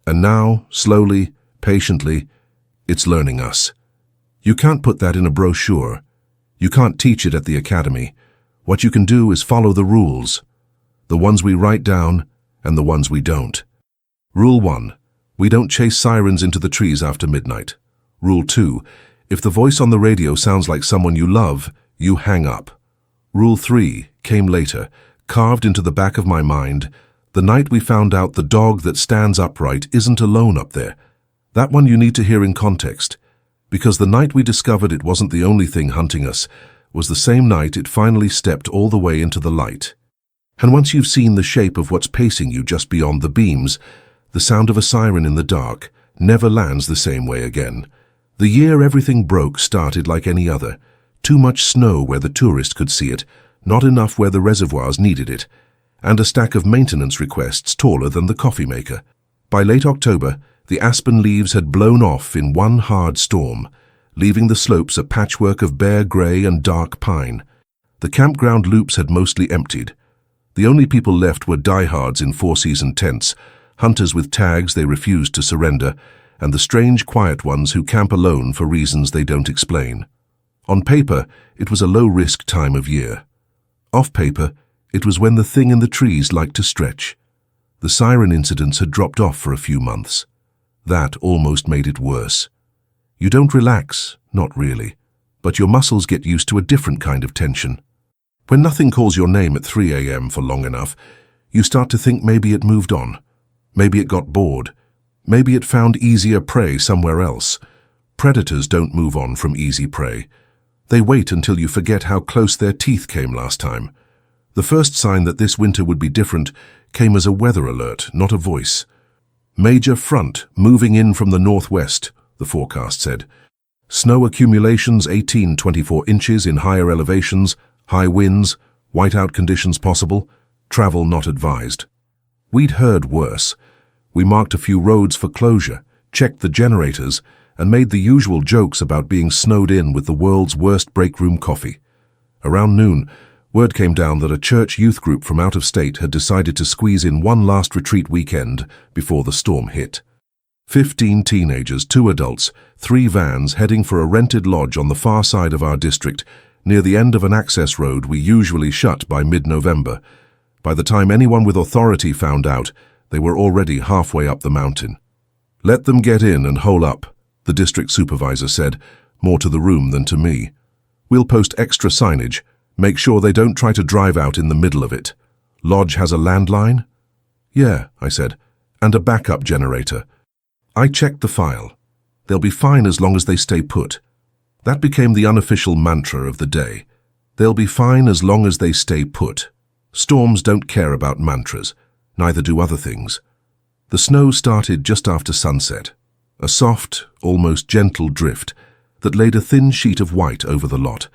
And now, slowly, patiently, it's learning us. You can't put that in a brochure. You can't teach it at the academy. What you can do is follow the rules. The ones we write down and the ones we don't. Rule 1. We don't chase sirens into the trees after midnight. Rule 2. If the voice on the radio sounds like someone you love, you hang up. Rule 3 came later, carved into the back of my mind, the night we found out the dog that stands upright isn't alone up there. That one you need to hear in context, because the night we discovered it wasn't the only thing hunting us was the same night it finally stepped all the way into the light. And once you've seen the shape of what's pacing you just beyond the beams, the sound of a siren in the dark never lands the same way again. The year everything broke started like any other. Too much snow where the tourist could see it, not enough where the reservoirs needed it, and a stack of maintenance requests taller than the coffee maker. By late October, the aspen leaves had blown off in one hard storm, leaving the slopes a patchwork of bare grey and dark pine. The campground loops had mostly emptied. The only people left were diehards in four-season tents, hunters with tags they refused to surrender, and the strange quiet ones who camp alone for reasons they don't explain. On paper, it was a low-risk time of year. Off paper, it was when the thing in the trees liked to stretch. The siren incidents had dropped off for a few months. That almost made it worse. You don't relax, not really, but your muscles get used to a different kind of tension. When nothing calls your name at 3 a.m. for long enough, you start to think maybe it moved on. Maybe it got bored. Maybe it found easier prey somewhere else. Predators don't move on from easy prey. They wait until you forget how close their teeth came last time. The first sign that this winter would be different came as a weather alert, not a voice. Major front moving in from the northwest, the forecast said. Snow accumulations 18-24 inches in higher elevations, high winds, whiteout conditions possible, travel not advised. We'd heard worse. We marked a few roads for closure, checked the generators, and made the usual jokes about being snowed in with the world's worst break-room coffee. Around noon, word came down that a church youth group from out of state had decided to squeeze in one last retreat weekend before the storm hit. 15 teenagers, 2 adults, 3 vans heading for a rented lodge on the far side of our district, near the end of an access road we usually shut by mid-November. By the time anyone with authority found out, they were already halfway up the mountain. Let them get in and hole up, the district supervisor said, more to the room than to me. We'll post extra signage. Make sure they don't try to drive out in the middle of it. Lodge has a landline? Yeah, I said, and a backup generator. I checked the file. They'll be fine as long as they stay put. That became the unofficial mantra of the day. They'll be fine as long as they stay put. Storms don't care about mantras. Neither do other things. The snow started just after sunset, a soft, almost gentle drift that laid a thin sheet of white over the lot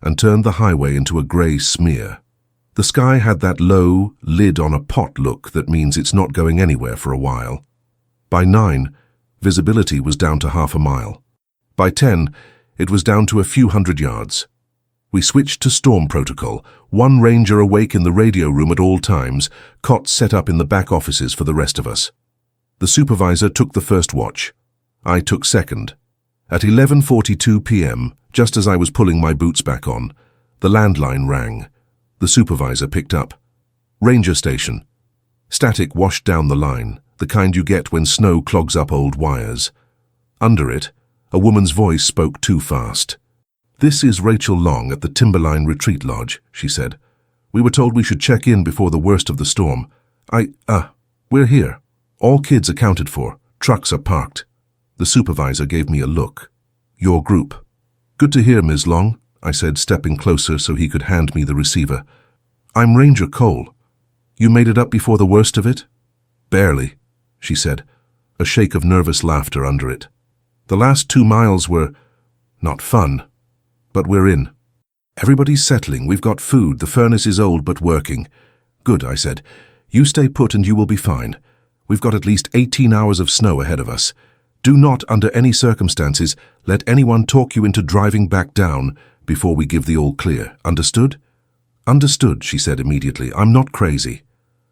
and turned the highway into a grey smear. The sky had that low, lid-on-a-pot look that means it's not going anywhere for a while. By 9, visibility was down to half a mile. By 10, it was down to a few hundred yards. We switched to storm protocol, one ranger awake in the radio room at all times, cots set up in the back offices for the rest of us. The supervisor took the first watch. I took second. At 11:42 p.m., just as I was pulling my boots back on, the landline rang. The supervisor picked up. Ranger station. Static washed down the line, the kind you get when snow clogs up old wires. Under it, a woman's voice spoke too fast. "This is Rachel Long at the Timberline Retreat Lodge," she said. "We were told we should check in before the worst of the storm. We're here. All kids accounted for. Trucks are parked." The supervisor gave me a look. "Your group." "Good to hear, Ms. Long," I said, stepping closer so he could hand me the receiver. "I'm Ranger Cole. You made it up before the worst of it?" "Barely," she said, a shake of nervous laughter under it. "The last 2 miles were not fun, but we're in. Everybody's settling. We've got food. The furnace is old but working." "Good," I said. "You stay put and you will be fine. We've got at least 18 hours of snow ahead of us. Do not, under any circumstances, let anyone talk you into driving back down before we give the all clear. Understood?" "Understood," she said immediately. "I'm not crazy."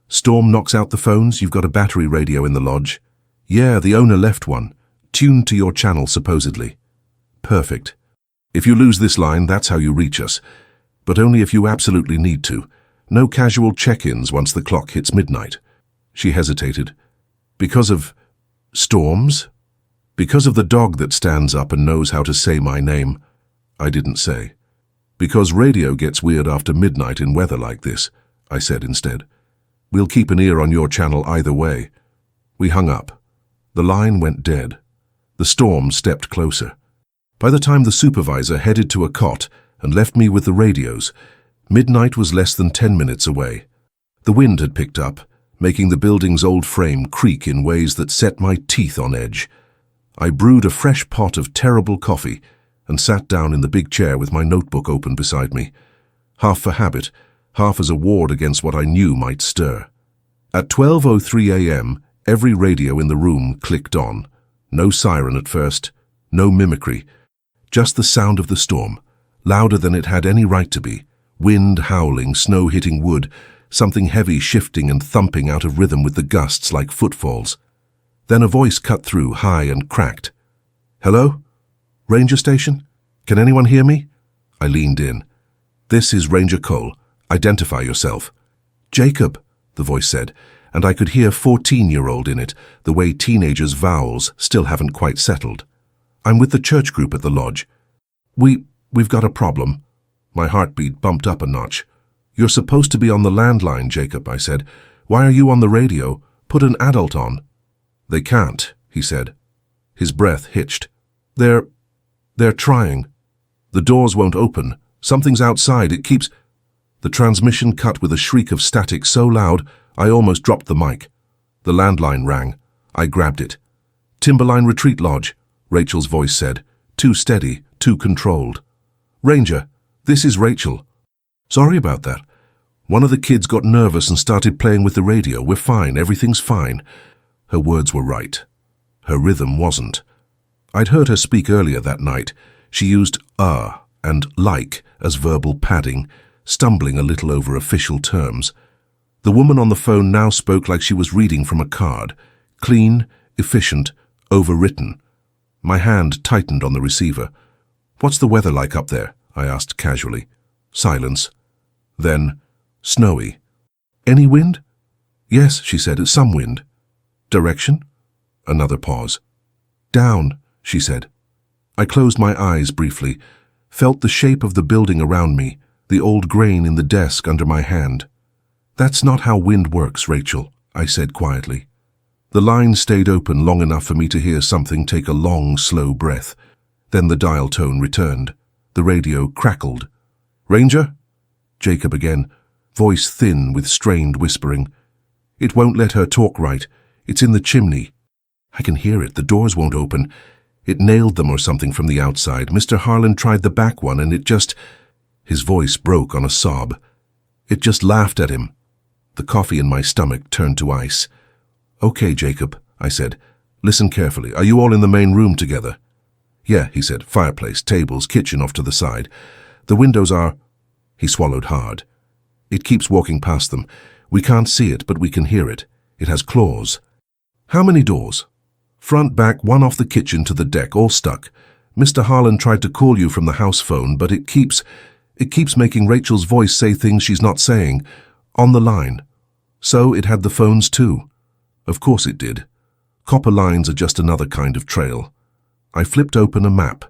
"Storm knocks out the phones. You've got a battery radio in the lodge." "Yeah, the owner left one. Tuned to your channel, supposedly." "Perfect. If you lose this line, that's how you reach us. But only if you absolutely need to. No casual check-ins once the clock hits midnight." She hesitated. "Because of storms?" "Because of the dog that stands up and knows how to say my name." I didn't say. "Because radio gets weird after midnight in weather like this," I said instead. "We'll keep an ear on your channel either way." We hung up. The line went dead. The storm stepped closer. By the time the supervisor headed to a cot and left me with the radios, midnight was less than 10 minutes away. The wind had picked up, making the building's old frame creak in ways that set my teeth on edge. I brewed a fresh pot of terrible coffee and sat down in the big chair with my notebook open beside me, half for habit, half as a ward against what I knew might stir. At 12:03 a.m., every radio in the room clicked on. No siren at first, no mimicry, just the sound of the storm, louder than it had any right to be. Wind howling, snow hitting wood, something heavy shifting and thumping out of rhythm with the gusts like footfalls. Then a voice cut through, high and cracked. "Hello? Ranger station? Can anyone hear me?" I leaned in. "This is Ranger Cole. Identify yourself." "Jacob," the voice said, and I could hear 14-year-old in it, the way teenagers' vowels still haven't quite settled. "I'm with the church group at the lodge. We've got a problem." My heartbeat bumped up a notch. "You're supposed to be on the landline, Jacob," I said. "Why are you on the radio? Put an adult on." "They can't," he said. His breath hitched. They're trying. The doors won't open. Something's outside. It keeps..." The transmission cut with a shriek of static so loud, I almost dropped the mic. The landline rang. I grabbed it. "Timberline Retreat Lodge," Rachel's voice said. Too steady, too controlled. "Ranger, this is Rachel." "Sorry about that. One of the kids got nervous and started playing with the radio. We're fine. Everything's fine." Her words were right. Her rhythm wasn't. I'd heard her speak earlier that night. She used and like as verbal padding, stumbling a little over official terms. The woman on the phone now spoke like she was reading from a card. Clean, efficient, overwritten. My hand tightened on the receiver. "What's the weather like up there?" I asked casually. Silence. Then, "Snowy." "Any wind?" "Yes," she said, "some wind." "Direction?" Another pause. "Down," she said. I closed my eyes briefly, felt the shape of the building around me, the old grain in the desk under my hand. "That's not how wind works, Rachel," I said quietly. The line stayed open long enough for me to hear something take a long, slow breath. Then the dial tone returned. The radio crackled. "Ranger?" Jacob again, voice thin with strained whispering. "It won't let her talk right. It's in the chimney. I can hear it. The doors won't open. It nailed them or something from the outside. Mr. Harlan tried the back one and it just... His voice broke on a sob. It just laughed at him. The coffee in my stomach turned to ice. "Okay, Jacob," I said. "Listen carefully. Are you all in the main room together?" "Yeah," he said. "Fireplace, tables, kitchen off to the side. The windows are..." He swallowed hard. "It keeps walking past them. We can't see it, but we can hear it. It has claws." "How many doors?" "Front, back, one off the kitchen to the deck, all stuck. Mr. Harlan tried to call you from the house phone, but it keeps making Rachel's voice say things she's not saying. On the line. So it had the phones too." "Of course it did. Copper lines are just another kind of trail." I flipped open a map.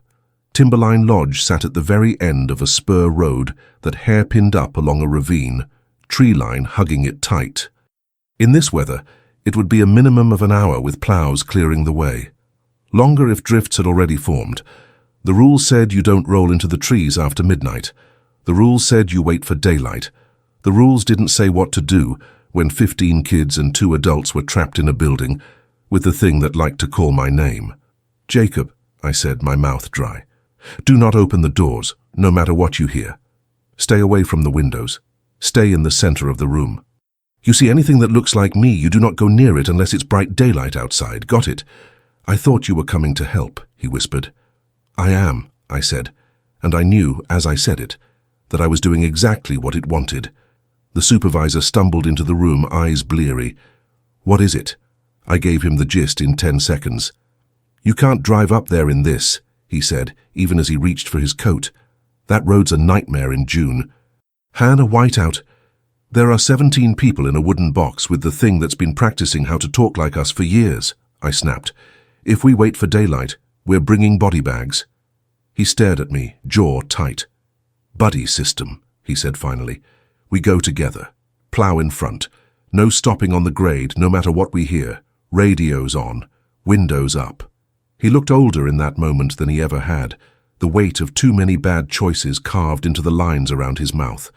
Timberline Lodge sat at the very end of a spur road that hairpinned up along a ravine, tree line hugging it tight. In this weather, it would be a minimum of an hour with plows clearing the way. Longer if drifts had already formed. The rules said you don't roll into the trees after midnight. The rules said you wait for daylight. The rules didn't say what to do when 15 kids and 2 adults were trapped in a building with the thing that liked to call my name. "Jacob," I said, my mouth dry. "Do not open the doors, no matter what you hear. Stay away from the windows. Stay in the center of the room. You see anything that looks like me, you do not go near it unless it's bright daylight outside. Got it?" "I thought you were coming to help," he whispered. "I am," I said, and I knew, as I said it, that I was doing exactly what it wanted. The supervisor stumbled into the room, eyes bleary. "What is it?" I gave him the gist in 10 seconds. "You can't drive up there in this," he said, even as he reached for his coat. "That road's a nightmare in June. Han, a whiteout. There are 17 people in a wooden box with the thing that's been practicing how to talk like us for years," I snapped. "If we wait for daylight, we're bringing body bags." He stared at me, jaw tight. "Buddy system," he said finally. "We go together. Plow in front. No stopping on the grade, no matter what we hear. Radios on. Windows up." He looked older in that moment than he ever had, the weight of too many bad choices carved into the lines around his mouth.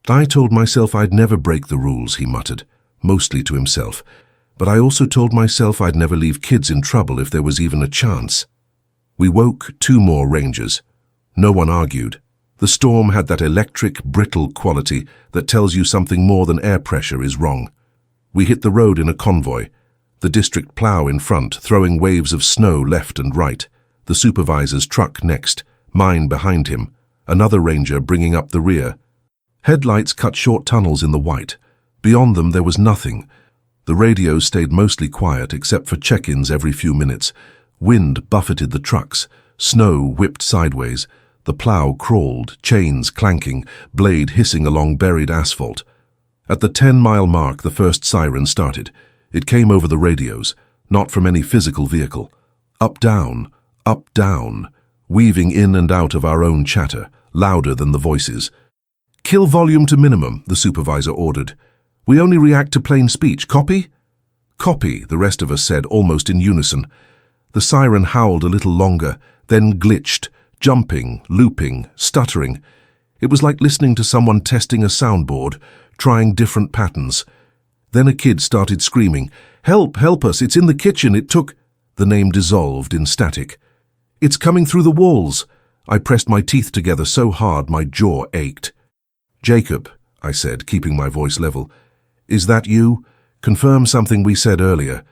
"I told myself I'd never break the rules," he muttered, mostly to himself. "But I also told myself I'd never leave kids in trouble if there was even a chance." We woke 2 more rangers. No one argued. The storm had that electric, brittle quality that tells you something more than air pressure is wrong. We hit the road in a convoy, the district plow in front, throwing waves of snow left and right, the supervisor's truck next, mine behind him, another ranger bringing up the rear. Headlights cut short tunnels in the white. Beyond them there was nothing. The radios stayed mostly quiet except for check-ins every few minutes. Wind buffeted the trucks. Snow whipped sideways. The plow crawled, chains clanking, blade hissing along buried asphalt. At the 10-mile mark, the first siren started. It came over the radios, not from any physical vehicle. Up, down, weaving in and out of our own chatter, louder than the voices. "Kill volume to minimum," the supervisor ordered. "We only react to plain speech. Copy?" "Copy," the rest of us said, almost in unison. The siren howled a little longer, then glitched, jumping, looping, stuttering. It was like listening to someone testing a soundboard, trying different patterns. Then a kid started screaming, "Help, help us, it's in the kitchen, it took..." The name dissolved in static. "It's coming through the walls." I pressed my teeth together so hard my jaw ached. "Jacob," I said, keeping my voice level, "is that you? Confirm something we said earlier."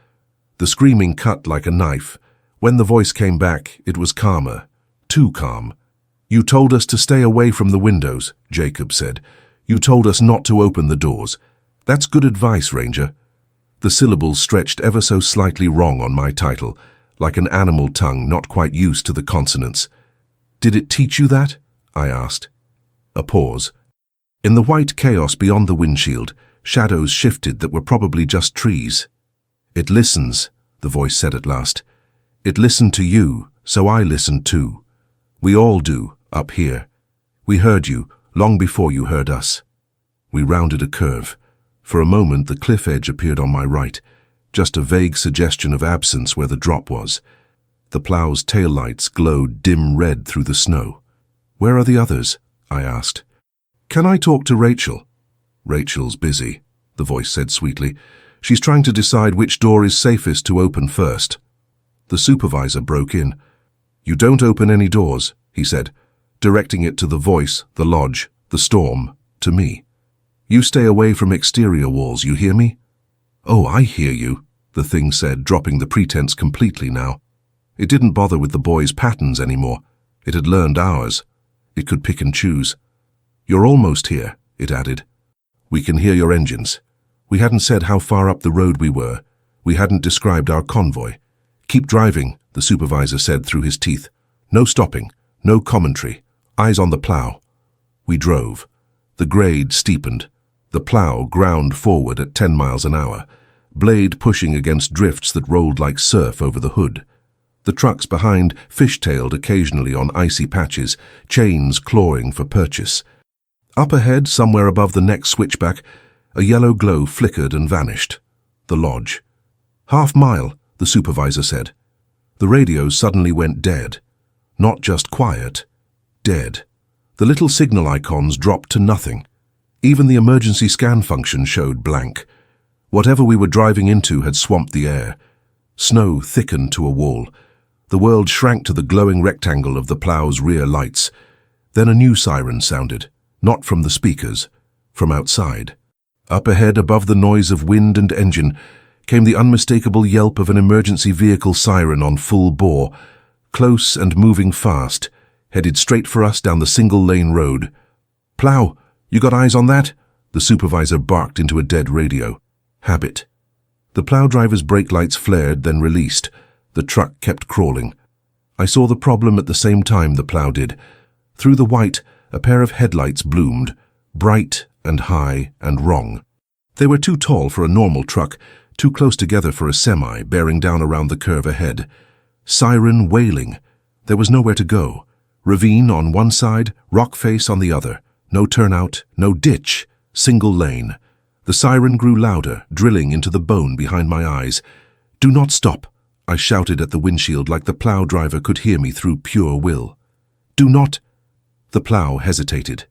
The screaming cut like a knife. When the voice came back, it was calmer. Too calm. "You told us to stay away from the windows," Jacob said. "You told us not to open the doors. That's good advice, Ranger." The syllables stretched ever so slightly wrong on my title, like an animal tongue not quite used to the consonants. "Did it teach you that?" I asked. A pause. In the white chaos beyond the windshield, shadows shifted that were probably just trees. "It listens," the voice said at last. "It listened to you, so I listened too. We all do, up here. We heard you, long before you heard us." We rounded a curve. For a moment the cliff edge appeared on my right, just a vague suggestion of absence where the drop was. The plow's taillights glowed dim red through the snow. "Where are the others?" I asked. "Can I talk to Rachel?" "Rachel's busy," the voice said sweetly. She's trying to decide which door is safest to open first. The supervisor broke in. "You don't open any doors," he said, directing it to the voice, the lodge, the storm, to me. "You stay away from exterior walls, you hear me?" "Oh, I hear you," the thing said, dropping the pretense completely now. It didn't bother with the boys' patterns anymore. It had learned ours. It could pick and choose. "You're almost here," it added. "We can hear your engines." We hadn't said how far up the road we were. We hadn't described our convoy. "Keep driving," the supervisor said through his teeth. "No stopping, no commentary. Eyes on the plow." We drove. The grade steepened. The plow ground forward at 10 miles an hour, blade pushing against drifts that rolled like surf over the hood. The trucks behind fishtailed occasionally on icy patches, chains clawing for purchase. Up ahead, somewhere above the next switchback, a yellow glow flickered and vanished. The lodge. "Half mile," the supervisor said. The radios suddenly went dead. Not just quiet, dead. The little signal icons dropped to nothing. Even the emergency scan function showed blank. Whatever we were driving into had swamped the air. Snow thickened to a wall. The world shrank to the glowing rectangle of the plow's rear lights. Then a new siren sounded, not from the speakers, from outside. Up ahead, above the noise of wind and engine, came the unmistakable yelp of an emergency vehicle siren on full bore, close and moving fast, headed straight for us down the single-lane road. "Plow, you got eyes on that?" the supervisor barked into a dead radio. "Habit." The plow driver's brake lights flared, then released. The truck kept crawling. I saw the problem at the same time the plow did. Through the white, a pair of headlights bloomed, bright and high and wrong. They were too tall for a normal truck, too close together for a semi, bearing down around the curve ahead. Siren wailing. There was nowhere to go. Ravine on one side, rock face on the other. No turnout, no ditch, single lane. The siren grew louder, drilling into the bone behind my eyes. "Do not stop," I shouted at the windshield like the plow driver could hear me through pure will. "Do not—" The plow hesitated.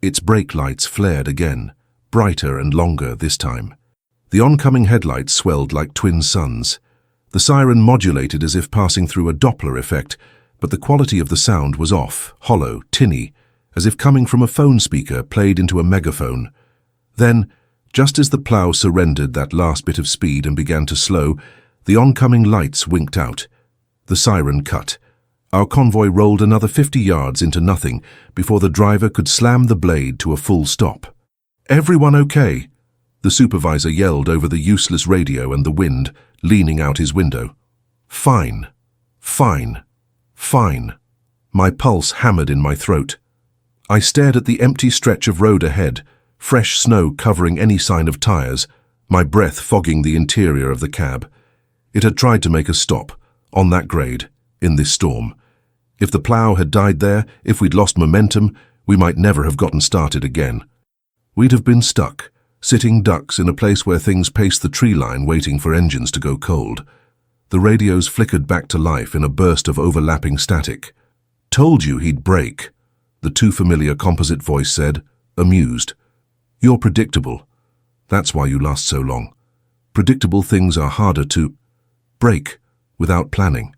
Its brake lights flared again, brighter and longer this time. The oncoming headlights swelled like twin suns. The siren modulated as if passing through a Doppler effect, but the quality of the sound was off, hollow, tinny, as if coming from a phone speaker played into a megaphone. Then, just as the plow surrendered that last bit of speed and began to slow, the oncoming lights winked out. The siren cut. Our convoy rolled another 50 yards into nothing before the driver could slam the blade to a full stop. "Everyone okay?" the supervisor yelled over the useless radio and the wind, leaning out his window. "Fine. Fine. Fine." My pulse hammered in my throat. I stared at the empty stretch of road ahead, fresh snow covering any sign of tires, my breath fogging the interior of the cab. It had tried to make us stop, on that grade, in this storm. If the plow had died there, if we'd lost momentum, we might never have gotten started again. We'd have been stuck, sitting ducks in a place where things paced the tree line waiting for engines to go cold. The radios flickered back to life in a burst of overlapping static. "Told you he'd break," the too familiar composite voice said, amused. "You're predictable. That's why you last so long. Predictable things are harder to break without planning."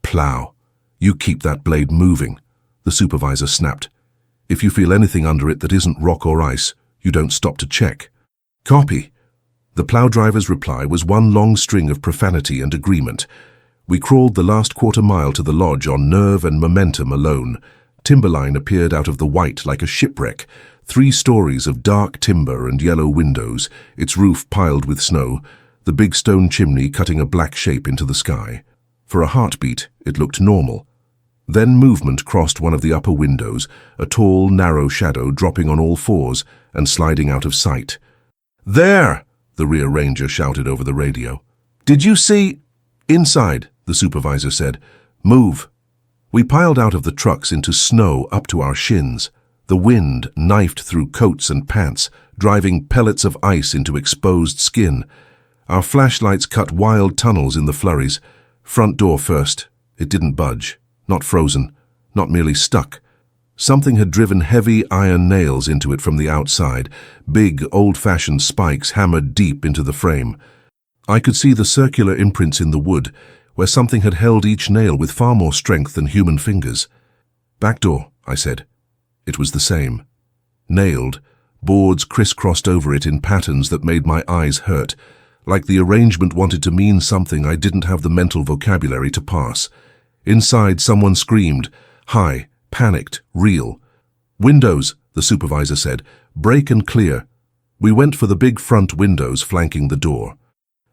"Plow. You keep that blade moving," the supervisor snapped. "If you feel anything under it that isn't rock or ice, you don't stop to check." "Copy." The plow driver's reply was one long string of profanity and agreement. We crawled the last quarter mile to the lodge on nerve and momentum alone. Timberline appeared out of the white like a shipwreck, 3 stories of dark timber and yellow windows, its roof piled with snow, the big stone chimney cutting a black shape into the sky. For a heartbeat, it looked normal. Then movement crossed one of the upper windows, a tall, narrow shadow dropping on all fours and sliding out of sight. "There!" the rear ranger shouted over the radio. "Did you see—" "Inside," the supervisor said. "Move." We piled out of the trucks into snow up to our shins. The wind knifed through coats and pants, driving pellets of ice into exposed skin. Our flashlights cut wild tunnels in the flurries. Front door first. It didn't budge. Not frozen. Not merely stuck. Something had driven heavy iron nails into it from the outside, big, old-fashioned spikes hammered deep into the frame. I could see the circular imprints in the wood, where something had held each nail with far more strength than human fingers. "Back door," I said. It was the same. Nailed, boards crisscrossed over it in patterns that made my eyes hurt, like the arrangement wanted to mean something I didn't have the mental vocabulary to pass. Inside, someone screamed, high, panicked, real. "Windows," the supervisor said. "Break and clear." We went for the big front windows flanking the door.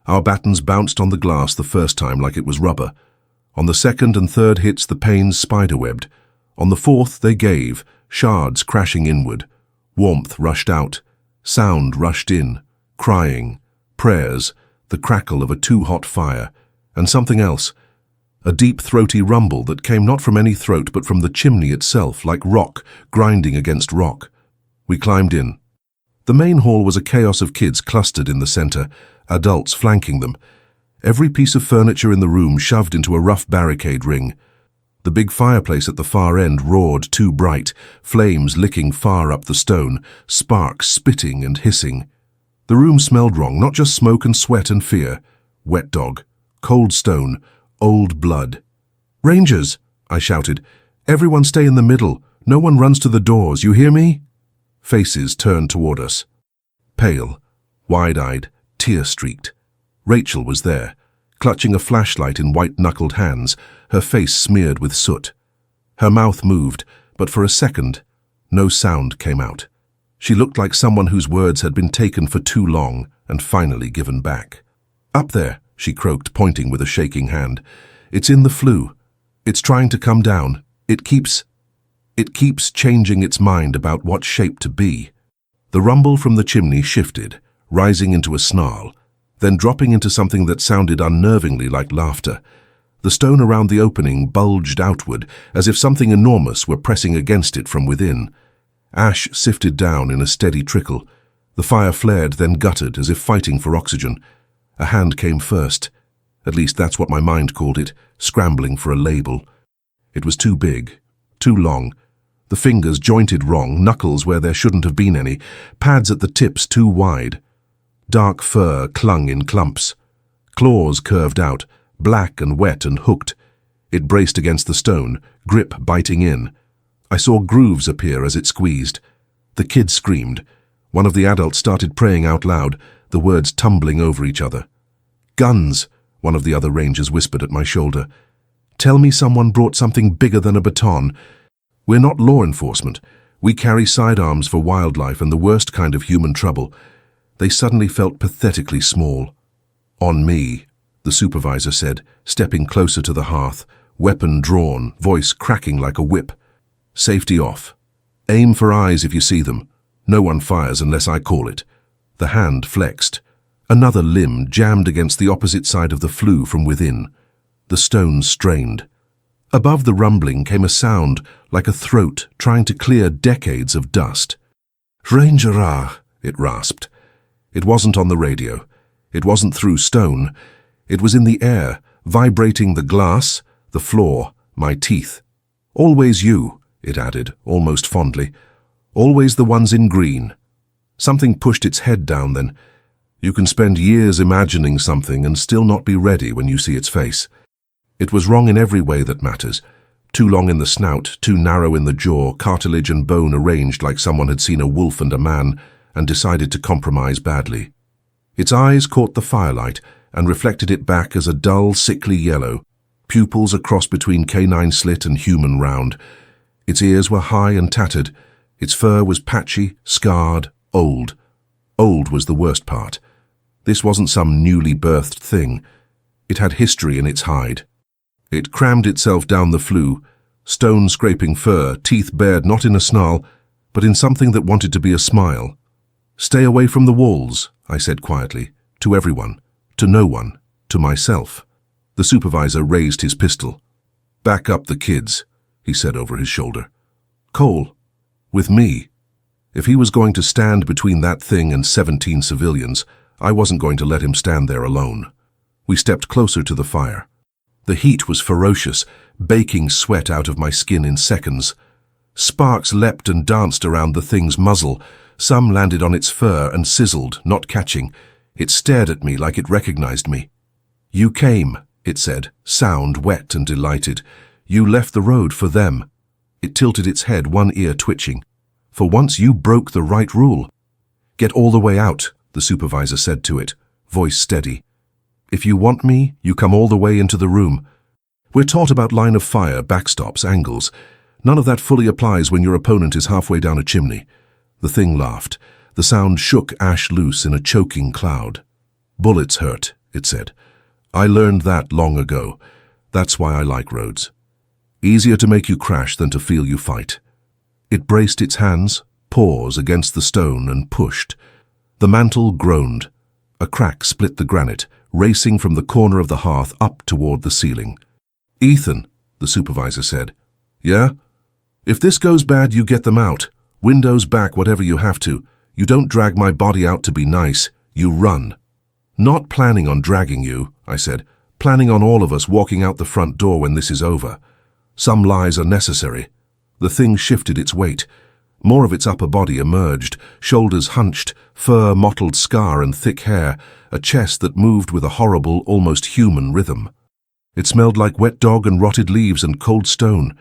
Our batons bounced on the glass the first time like it was rubber. On the second and third hits, the panes spiderwebbed. On the fourth, they gave, shards crashing inward. Warmth rushed out. Sound rushed in. Crying. Prayers. The crackle of a too-hot fire. And something else. A deep, throaty rumble that came not from any throat but from the chimney itself, like rock grinding against rock. We climbed in. The main hall was a chaos of kids clustered in the center, adults flanking them. Every piece of furniture in the room shoved into a rough barricade ring. The big fireplace at the far end roared too bright, flames licking far up the stone, sparks spitting and hissing. The room smelled wrong, not just smoke and sweat and fear. Wet dog, cold stone, old blood. "Rangers!" I shouted. "Everyone stay in the middle. No one runs to the doors, you hear me?" Faces turned toward us. Pale, wide-eyed, tear-streaked. Rachel was there, clutching a flashlight in white-knuckled hands, her face smeared with soot. Her mouth moved, but for a second, no sound came out. She looked like someone whose words had been taken for too long and finally given back. "Up there," she croaked, pointing with a shaking hand. "It's in the flue. It's trying to come down. It keeps changing its mind about what shape to be." The rumble from the chimney shifted, rising into a snarl, then dropping into something that sounded unnervingly like laughter. The stone around the opening bulged outward, as if something enormous were pressing against it from within. Ash sifted down in a steady trickle. The fire flared, then guttered, as if fighting for oxygen. A hand came first. At least that's what my mind called it, scrambling for a label. It was too big, too long. The fingers jointed wrong, knuckles where there shouldn't have been any, pads at the tips too wide. Dark fur clung in clumps. Claws curved out, black and wet and hooked. It braced against the stone, grip biting in. I saw grooves appear as it squeezed. The kids screamed. One of the adults started praying out loud, the words tumbling over each other. "Guns," one of the other rangers whispered at my shoulder. "Tell me someone brought something bigger than a baton. We're not law enforcement. We carry sidearms for wildlife and the worst kind of human trouble." They suddenly felt pathetically small. "On me," the supervisor said, stepping closer to the hearth, weapon drawn, voice cracking like a whip. "Safety off. Aim for eyes if you see them. No one fires unless I call it." The hand flexed. Another limb jammed against the opposite side of the flue from within. The stone strained. Above the rumbling came a sound like a throat trying to clear decades of dust. "Rangera," it rasped. It wasn't on the radio. It wasn't through stone. It was in the air, vibrating the glass, the floor, my teeth. "Always you," it added, almost fondly. "Always the ones in green." Something pushed its head down then. You can spend years imagining something and still not be ready when you see its face. It was wrong in every way that matters. Too long in the snout, too narrow in the jaw, cartilage and bone arranged like someone had seen a wolf and a man and decided to compromise badly. Its eyes caught the firelight and reflected it back as a dull, sickly yellow, pupils a cross between canine slit and human round. Its ears were high and tattered. Its fur was patchy, scarred, old. Old was the worst part. This wasn't some newly birthed thing. It had history in its hide. It crammed itself down the flue, stone-scraping fur, teeth bared not in a snarl, but in something that wanted to be a smile. "Stay away from the walls," I said quietly, to everyone, to no one, to myself. The supervisor raised his pistol. "Back up the kids," he said over his shoulder. Cole, with me. If he was going to stand between that thing and 17 civilians, I wasn't going to let him stand there alone. We stepped closer to the fire. The heat was ferocious, baking sweat out of my skin in seconds. Sparks leapt and danced around the thing's muzzle. Some landed on its fur and sizzled, not catching. It stared at me like it recognized me. "You came," it said, sound wet and delighted. "You left the road for them." It tilted its head, one ear twitching. "For once you broke the right rule." "Get all the way out," the supervisor said to it, voice steady. "If you want me, you come all the way into the room." We're taught about line of fire, backstops, angles. None of that fully applies when your opponent is halfway down a chimney. The thing laughed. The sound shook ash loose in a choking cloud. "Bullets hurt," it said. "I learned that long ago. That's why I like roads. Easier to make you crash than to feel you fight." It braced its hands, paws against the stone, and pushed. The mantle groaned. A crack split the granite, racing from the corner of the hearth up toward the ceiling. "Ethan," the supervisor said. "Yeah? If this goes bad, you get them out. Windows back, whatever you have to. You don't drag my body out to be nice. You run." "Not planning on dragging you," I said. "Planning on all of us walking out the front door when this is over. Some lies are necessary." The thing shifted its weight. More of its upper body emerged, shoulders hunched, fur, mottled scar and thick hair, a chest that moved with a horrible, almost human rhythm. It smelled like wet dog and rotted leaves and cold stone.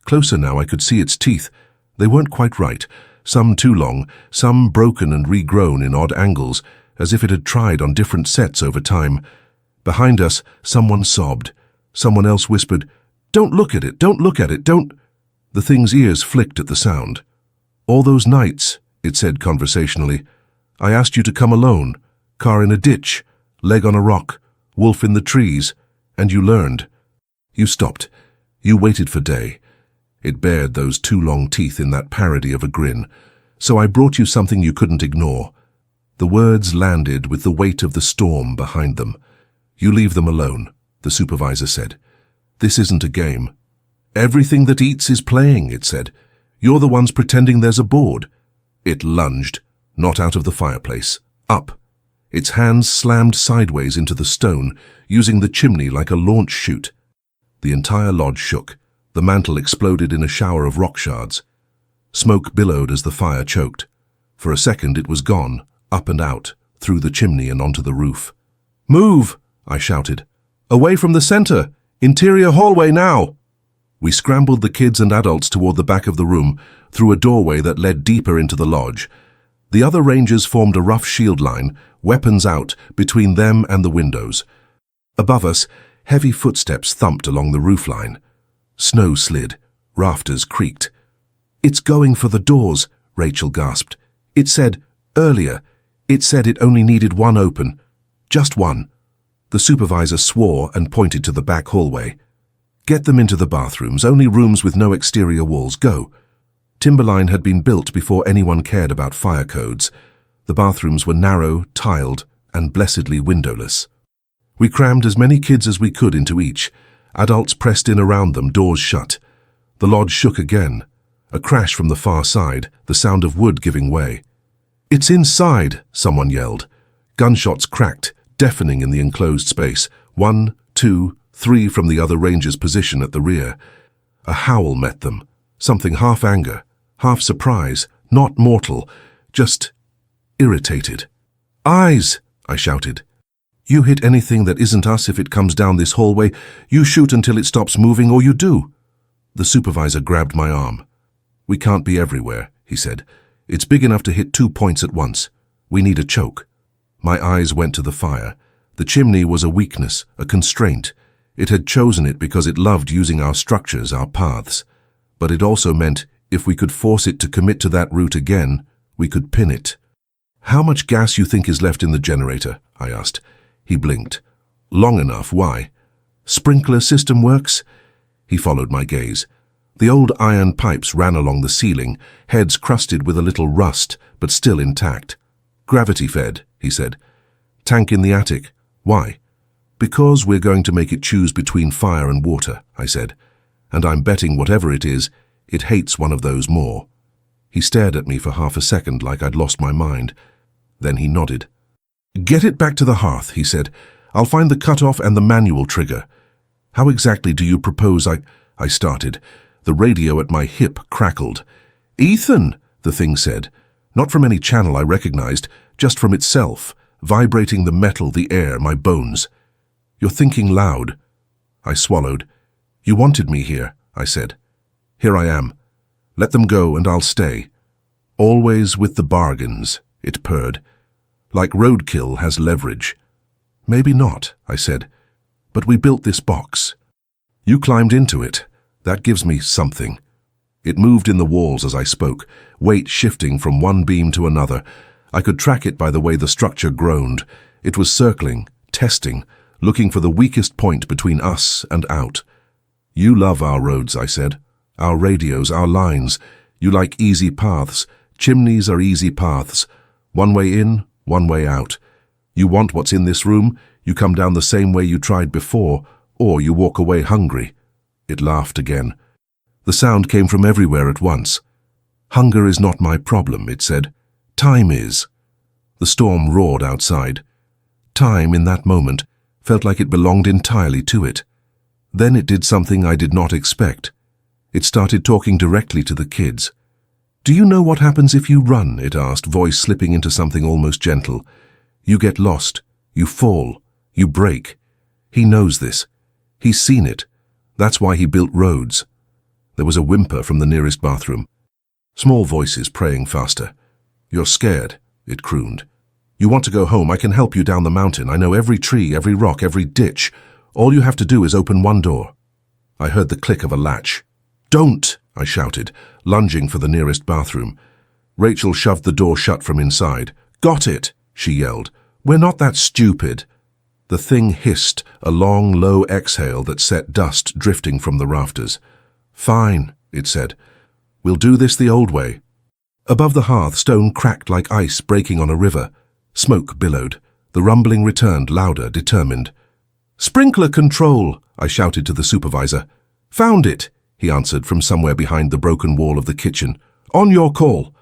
Closer now I could see its teeth. They weren't quite right, some too long, some broken and regrown in odd angles, as if it had tried on different sets over time. Behind us, someone sobbed. Someone else whispered, "Don't look at it, don't look at it, don't—" The thing's ears flicked at the sound. "All those nights," it said conversationally, "I asked you to come alone, car in a ditch, leg on a rock, wolf in the trees, and you learned. You stopped. You waited for day." It bared those two long teeth in that parody of a grin. "So I brought you something you couldn't ignore." The words landed with the weight of the storm behind them. "You leave them alone," the supervisor said. "This isn't a game." "Everything that eats is playing," it said. "You're the ones pretending there's a board." It lunged, not out of the fireplace, up. Its hands slammed sideways into the stone, using the chimney like a launch chute. The entire lodge shook. The mantle exploded in a shower of rock shards. Smoke billowed as the fire choked. For a second it was gone, up and out, through the chimney and onto the roof. "Move!" I shouted. "Away from the center! Interior hallway now!" We scrambled the kids and adults toward the back of the room, through a doorway that led deeper into the lodge. The other rangers formed a rough shield line, weapons out, between them and the windows. Above us, heavy footsteps thumped along the roofline. Snow slid. Rafters creaked. "It's going for the doors," Rachel gasped. "It said, earlier, it said it only needed one open. Just one." The supervisor swore and pointed to the back hallway. "Get them into the bathrooms, only rooms with no exterior walls. Go." Timberline had been built before anyone cared about fire codes. The bathrooms were narrow, tiled, and blessedly windowless. We crammed as many kids as we could into each. Adults pressed in around them, doors shut. The lodge shook again. A crash from the far side, the sound of wood giving way. "It's inside," someone yelled. Gunshots cracked, deafening in the enclosed space. 1, 2, 3 from the other ranger's position at the rear. A howl met them, something half anger, half surprise, not mortal, just irritated. "Eyes!" I shouted. "You hit anything that isn't us if it comes down this hallway. You shoot until it stops moving, or you do." The supervisor grabbed my arm. "We can't be everywhere," he said. "It's big enough to hit 2 points at once. We need a choke." My eyes went to the fire. The chimney was a weakness, a constraint. It had chosen it because it loved using our structures, our paths. But it also meant if we could force it to commit to that route again, we could pin it. "How much gas you think is left in the generator?" I asked. He blinked. "Long enough, why?" "Sprinkler system works?" He followed my gaze. The old iron pipes ran along the ceiling, heads crusted with a little rust, but still intact. "Gravity-fed," he said. "Tank in the attic. Why?" "Because we're going to make it choose between fire and water," I said. "And I'm betting whatever it is, it hates one of those more." He stared at me for half a second like I'd lost my mind. Then he nodded. "Get it back to the hearth," he said. "I'll find the cutoff and the manual trigger." "How exactly do you propose I started. The radio at my hip crackled. "Ethan," the thing said, not from any channel I recognized, just from itself, vibrating the metal, the air, my bones. "You're thinking loud." I swallowed. "You wanted me here," I said. "Here I am. Let them go and I'll stay. Always with the bargains," it purred. "Like roadkill has leverage." "Maybe not," I said. "But we built this box. You climbed into it. That gives me something." It moved in the walls as I spoke, weight shifting from one beam to another. I could track it by the way the structure groaned. It was circling, testing, looking for the weakest point between us and out. "You love our roads," I said. "Our radios, our lines. You like easy paths. Chimneys are easy paths. One way in, one way out. You want what's in this room, you come down the same way you tried before, or you walk away hungry." It laughed again. The sound came from everywhere at once. "Hunger is not my problem," it said. "Time is." The storm roared outside. Time, in that moment, felt like it belonged entirely to it. Then it did something I did not expect. It started talking directly to the kids. "Do you know what happens if you run?" it asked, voice slipping into something almost gentle. "You get lost. You fall. You break. He knows this. He's seen it. That's why he built roads." There was a whimper from the nearest bathroom. Small voices praying faster. "You're scared," it crooned. "You want to go home. I can help you down the mountain. I know every tree, every rock, every ditch. All you have to do is open one door." I heard the click of a latch. "Don't!" I shouted, lunging for the nearest bathroom. Rachel shoved the door shut from inside. "Got it!" she yelled. "We're not that stupid." The thing hissed, a long, low exhale that set dust drifting from the rafters. "Fine," it said. "We'll do this the old way." Above the hearth, stone cracked like ice breaking on a river. Smoke billowed. The rumbling returned, louder, determined. "Sprinkler control," I shouted to the supervisor. "Found it," he answered from somewhere behind the broken wall of the kitchen. "On your call."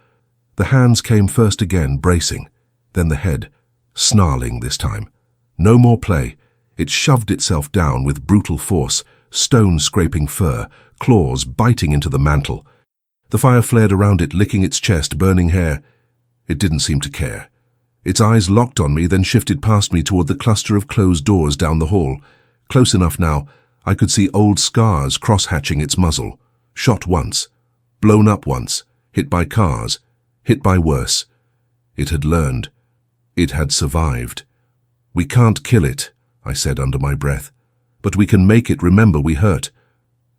The hands came first again, bracing. Then the head, snarling this time. No more play. It shoved itself down with brutal force, stone scraping fur, claws biting into the mantle. The fire flared around it, licking its chest, burning hair. It didn't seem to care. Its eyes locked on me, then shifted past me toward the cluster of closed doors down the hall. Close enough now, I could see old scars cross-hatching its muzzle. Shot once. Blown up once. Hit by cars. Hit by worse. It had learned. It had survived. "We can't kill it," I said under my breath. "But we can make it remember we hurt."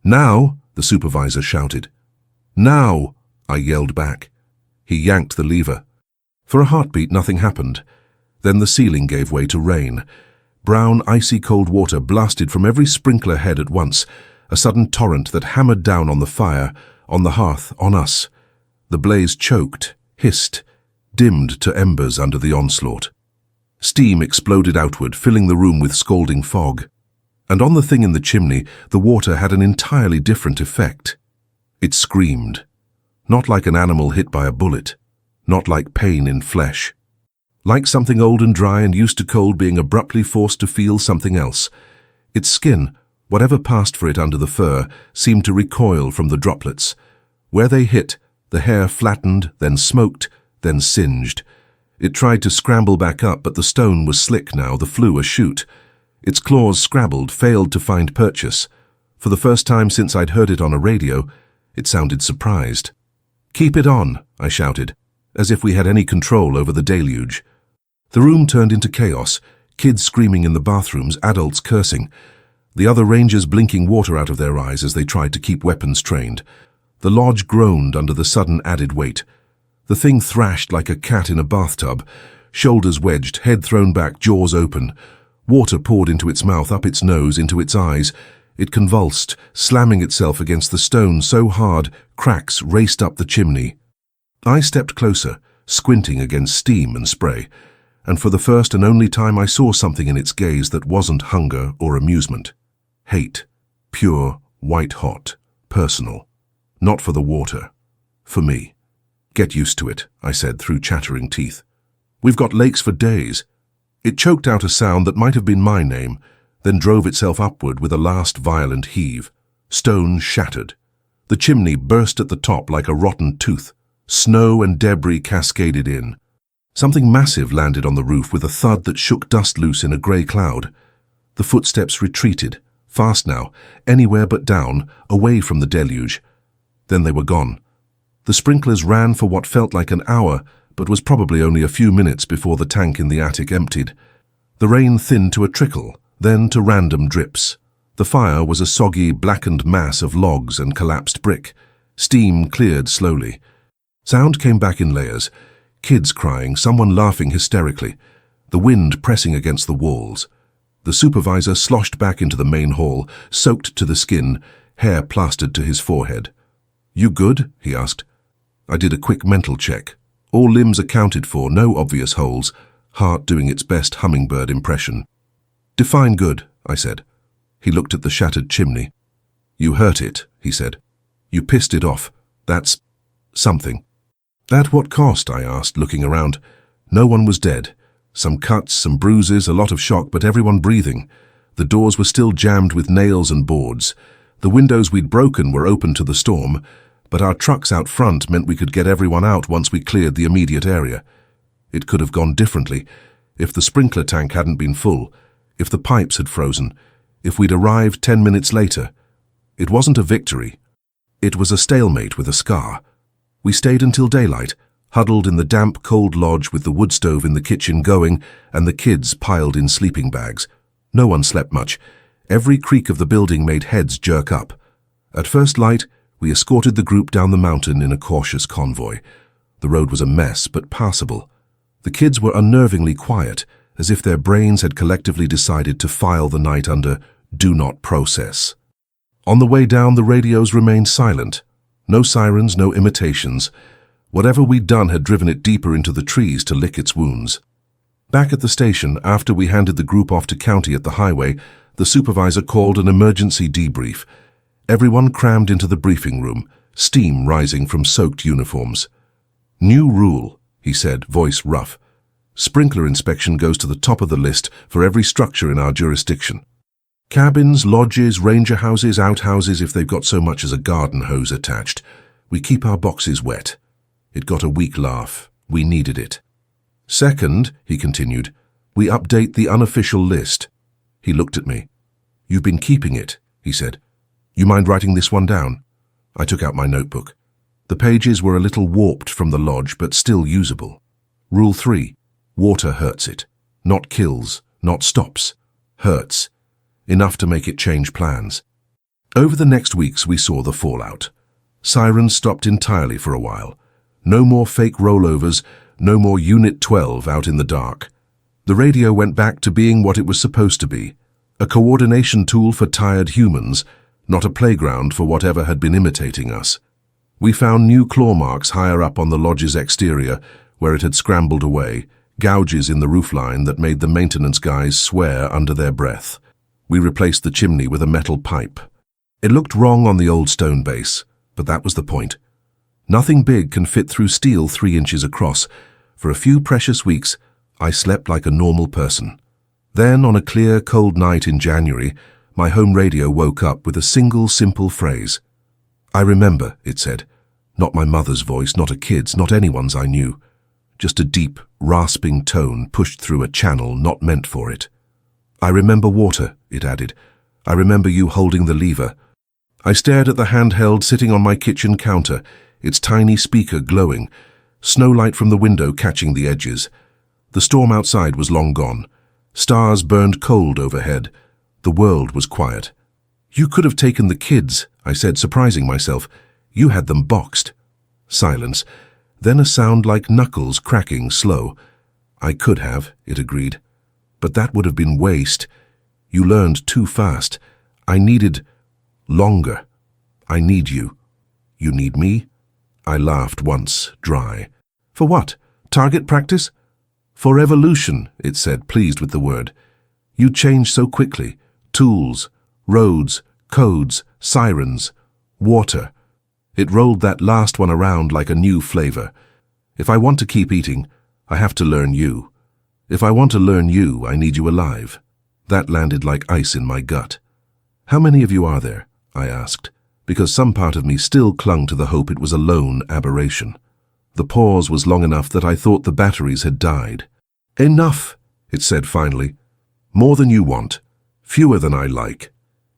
"Now!" the supervisor shouted. "Now!" I yelled back. He yanked the lever. For a heartbeat, nothing happened. Then the ceiling gave way to rain. Brown, icy cold water blasted from every sprinkler head at once, a sudden torrent that hammered down on the fire, on the hearth, on us. The blaze choked, hissed, dimmed to embers under the onslaught. Steam exploded outward, filling the room with scalding fog. And on the thing in the chimney, the water had an entirely different effect. It screamed. Not like an animal hit by a bullet. Not like pain in flesh. Like something old and dry and used to cold being abruptly forced to feel something else. Its skin, whatever passed for it under the fur, seemed to recoil from the droplets. Where they hit, the hair flattened, then smoked, then singed. It tried to scramble back up, but the stone was slick now, the flue a shoot. Its claws scrabbled, failed to find purchase. For the first time since I'd heard it on a radio, it sounded surprised. "Keep it on," I shouted, as if we had any control over the deluge. The room turned into chaos, kids screaming in the bathrooms, adults cursing. The other rangers blinking water out of their eyes as they tried to keep weapons trained. The lodge groaned under the sudden added weight. The thing thrashed like a cat in a bathtub, shoulders wedged, head thrown back, jaws open. Water poured into its mouth, up its nose, into its eyes. It convulsed, slamming itself against the stone so hard, cracks raced up the chimney. I stepped closer, squinting against steam and spray, and for the first and only time I saw something in its gaze that wasn't hunger or amusement. Hate. Pure, white-hot, personal. Not for the water. For me. "Get used to it," I said through chattering teeth. "We've got lakes for days." It choked out a sound that might have been my name, then drove itself upward with a last violent heave. Stone shattered. The chimney burst at the top like a rotten tooth. Snow and debris cascaded in. Something massive landed on the roof with a thud that shook dust loose in a grey cloud. The footsteps retreated, fast now, anywhere but down, away from the deluge. Then they were gone. The sprinklers ran for what felt like an hour, but was probably only a few minutes before the tank in the attic emptied. The rain thinned to a trickle, then to random drips. The fire was a soggy, blackened mass of logs and collapsed brick. Steam cleared slowly. Sound came back in layers. Kids crying, someone laughing hysterically. The wind pressing against the walls. The supervisor sloshed back into the main hall, soaked to the skin, hair plastered to his forehead. "You good?" he asked. I did a quick mental check. All limbs accounted for, no obvious holes, heart doing its best hummingbird impression. "Define good," I said. He looked at the shattered chimney. "You hurt it," he said. "You pissed it off. That's something." "At what cost?" I asked, looking around. No one was dead. Some cuts, some bruises, a lot of shock, but everyone breathing. The doors were still jammed with nails and boards. The windows we'd broken were open to the storm, but our trucks out front meant we could get everyone out once we cleared the immediate area. It could have gone differently if the sprinkler tank hadn't been full, if the pipes had frozen, if we'd arrived 10 minutes later. It wasn't a victory. It was a stalemate with a scar. We stayed until daylight, huddled in the damp, cold lodge with the wood stove in the kitchen going and the kids piled in sleeping bags. No one slept much. Every creak of the building made heads jerk up. At first light, we escorted the group down the mountain in a cautious convoy. The road was a mess, but passable. The kids were unnervingly quiet, as if their brains had collectively decided to file the night under "Do Not Process." On the way down, the radios remained silent. No sirens, no imitations. Whatever we'd done had driven it deeper into the trees to lick its wounds. Back at the station, after we handed the group off to county at the highway, the supervisor called an emergency debrief. Everyone crammed into the briefing room, steam rising from soaked uniforms. "New rule," he said, voice rough. "Sprinkler inspection goes to the top of the list for every structure in our jurisdiction. Cabins, lodges, ranger houses, outhouses if they've got so much as a garden hose attached. We keep our boxes wet." It got a weak laugh. We needed it. "Second," he continued, "we update the unofficial list." He looked at me. "You've been keeping it," he said. "You mind writing this one down?" I took out my notebook. The pages were a little warped from the lodge, but still usable. Rule 3. Water hurts it. Not kills, not stops. Hurts. Enough to make it change plans. Over the next weeks, we saw the fallout. Sirens stopped entirely for a while. No more fake rollovers, no more Unit 12 out in the dark. The radio went back to being what it was supposed to be, a coordination tool for tired humans, not a playground for whatever had been imitating us. We found new claw marks higher up on the lodge's exterior, where it had scrambled away, gouges in the roofline that made the maintenance guys swear under their breath. We replaced the chimney with a metal pipe. It looked wrong on the old stone base, but that was the point. Nothing big can fit through steel 3 inches across. For a few precious weeks, I slept like a normal person. Then, on a clear, cold night in January, my home radio woke up with a single, simple phrase. "I remember," it said. Not my mother's voice, not a kid's, not anyone's I knew. Just a deep, rasping tone pushed through a channel not meant for it. "I remember water," it added. "I remember you holding the lever." I stared at the handheld sitting on my kitchen counter, its tiny speaker glowing, snowlight from the window catching the edges. The storm outside was long gone. Stars burned cold overhead. The world was quiet. "You could have taken the kids," I said, surprising myself. "You had them boxed." Silence. Then a sound like knuckles cracking, slow. "I could have," it agreed. "But that would have been waste. You learned too fast. I needed longer. I need you. You need me?" I laughed once, dry. "For what? Target practice?" "For evolution," it said, pleased with the word. "You change so quickly. Tools, roads, codes, sirens, water." It rolled that last one around like a new flavor. "If I want to keep eating, I have to learn you. If I want to learn you, I need you alive." That landed like ice in my gut. "How many of you are there?" I asked. because some part of me still clung to the hope it was a lone aberration. The pause was long enough that I thought the batteries had died. "Enough," it said finally. "More than you want. Fewer than I like."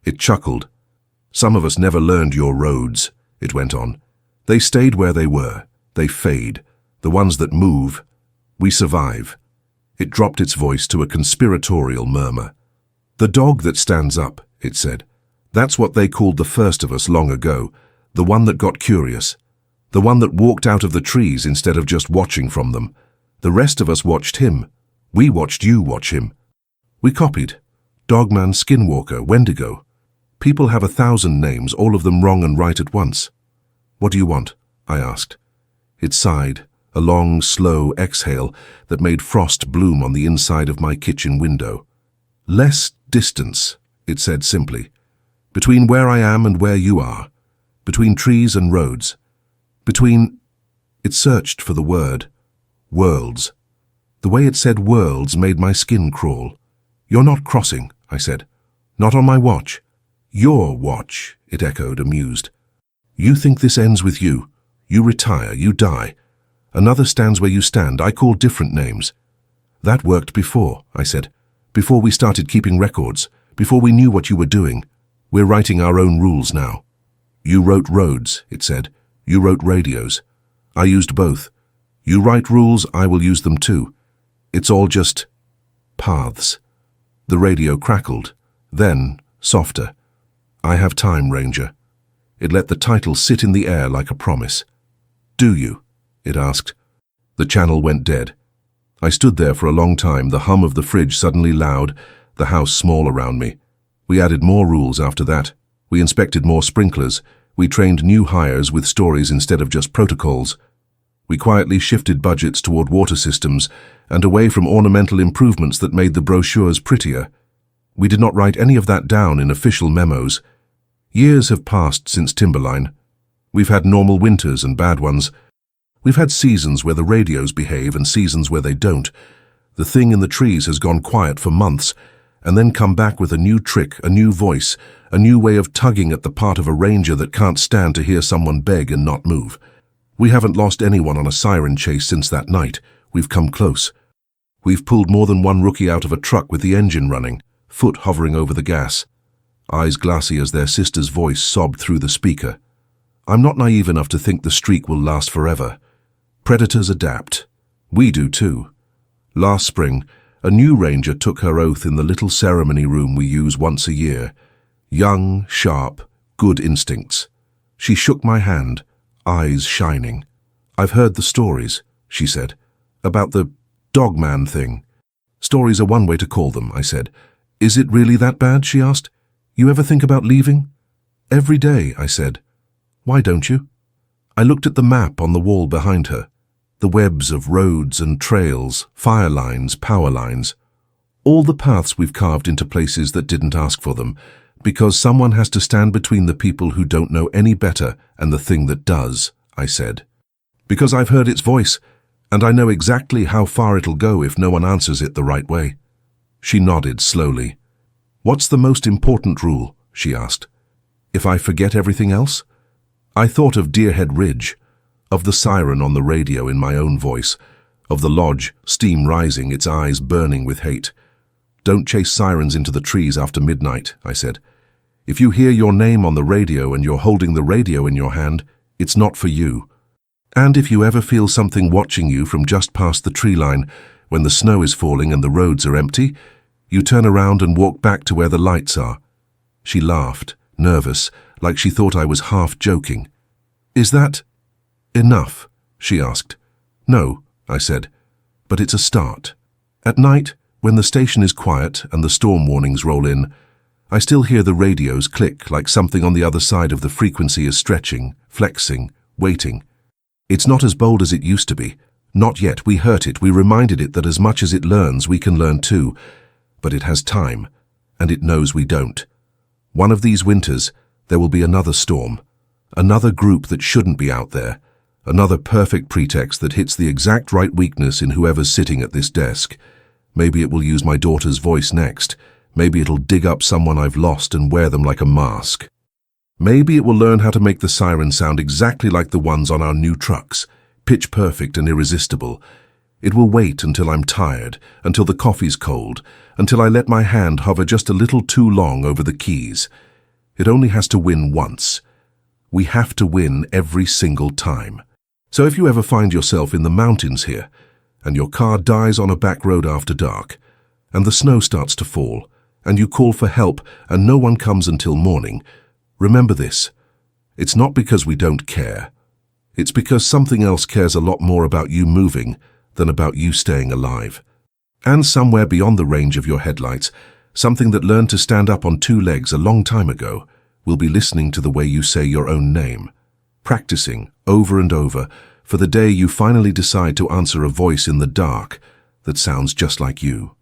It chuckled. "Some of us never learned your roads," it went on. "They stayed where they were. They fade. The ones that move, we survive." It dropped its voice to a conspiratorial murmur. "The dog that stands up," it said. "That's what they called the first of us long ago, the one that got curious, the one that walked out of the trees instead of just watching from them. The rest of us watched him. We watched you watch him. We copied. Dogman, Skinwalker, Wendigo. People have 1,000 names, all of them wrong and right at once." "What do you want?" I asked. It sighed, a long, slow exhale that made frost bloom on the inside of my kitchen window. "Less distance," it said simply. "Between where I am and where you are. Between trees and roads. Between—" It searched for the word. "Worlds." The way it said worlds made my skin crawl. "You're not crossing," I said. "Not on my watch." "Your watch," it echoed, amused. "You think this ends with you. You retire, you die. Another stands where you stand. I call different names." "That worked before," I said. "Before we started keeping records, before we knew what you were doing. We're writing our own rules now." "You wrote roads," it said. "You wrote radios. I used both. You write rules, I will use them too. It's all just paths." The radio crackled. Then, softer. "I have time, Ranger." It let the title sit in the air like a promise. "Do you?" it asked. The channel went dead. I stood there for a long time, the hum of the fridge suddenly loud, the house small around me. We added more rules after that. We inspected more sprinklers. We trained new hires with stories instead of just protocols. We quietly shifted budgets toward water systems and away from ornamental improvements that made the brochures prettier. We did not write any of that down in official memos. Years have passed since Timberline. We've had normal winters and bad ones. We've had seasons where the radios behave and seasons where they don't. The thing in the trees has gone quiet for months and then come back with a new trick, a new voice, a new way of tugging at the part of a ranger that can't stand to hear someone beg and not move. We haven't lost anyone on a siren chase since that night. We've come close. We've pulled more than one rookie out of a truck with the engine running, foot hovering over the gas, eyes glassy as their sister's voice sobbed through the speaker. I'm not naive enough to think the streak will last forever. Predators adapt. We do too. Last spring, a new ranger took her oath in the little ceremony room we use once a year. Young, sharp, good instincts. She shook my hand, eyes shining. "I've heard the stories," she said, "about the dogman thing." "Stories are one way to call them," I said. "Is it really that bad?" she asked. "You ever think about leaving?" "Every day," I said. "Why don't you?" I looked at the map on the wall behind her. The webs of roads and trails, fire lines, power lines. All the paths we've carved into places that didn't ask for them, because someone has to stand between the people who don't know any better and the thing that does, I said. "Because I've heard its voice, and I know exactly how far it'll go if no one answers it the right way." She nodded slowly. "What's the most important rule?" she asked. "If I forget everything else?" I thought of Deerhead Ridge, of the siren on the radio in my own voice, of the lodge, steam rising, its eyes burning with hate. "Don't chase sirens into the trees after midnight," I said. "If you hear your name on the radio and you're holding the radio in your hand, it's not for you. And if you ever feel something watching you from just past the tree line, when the snow is falling and the roads are empty, you turn around and walk back to where the lights are." She laughed, nervous, like she thought I was half joking. "Is that enough?" she asked. "No," I said, "but it's a start. At night, when the station is quiet and the storm warnings roll in, I still hear the radios click like something on the other side of the frequency is stretching, flexing, waiting. It's not as bold as it used to be. Not yet. We hurt it. We reminded it that as much as it learns, we can learn too. But it has time, and it knows we don't. One of these winters, there will be another storm, another group that shouldn't be out there, another perfect pretext that hits the exact right weakness in whoever's sitting at this desk. Maybe it will use my daughter's voice next. Maybe it'll dig up someone I've lost and wear them like a mask." Maybe it will learn how to make the siren sound exactly like the ones on our new trucks, pitch perfect and irresistible. It will wait until I'm tired, until the coffee's cold, until I let my hand hover just a little too long over the keys. It only has to win once. We have to win every single time. So if you ever find yourself in the mountains here, and your car dies on a back road after dark, and the snow starts to fall, and you call for help and no one comes until morning, remember this. It's not because we don't care. It's because something else cares a lot more about you moving than about you staying alive. And somewhere beyond the range of your headlights, something that learned to stand up on two legs a long time ago will be listening to the way you say your own name, practicing over and over for the day you finally decide to answer a voice in the dark that sounds just like you.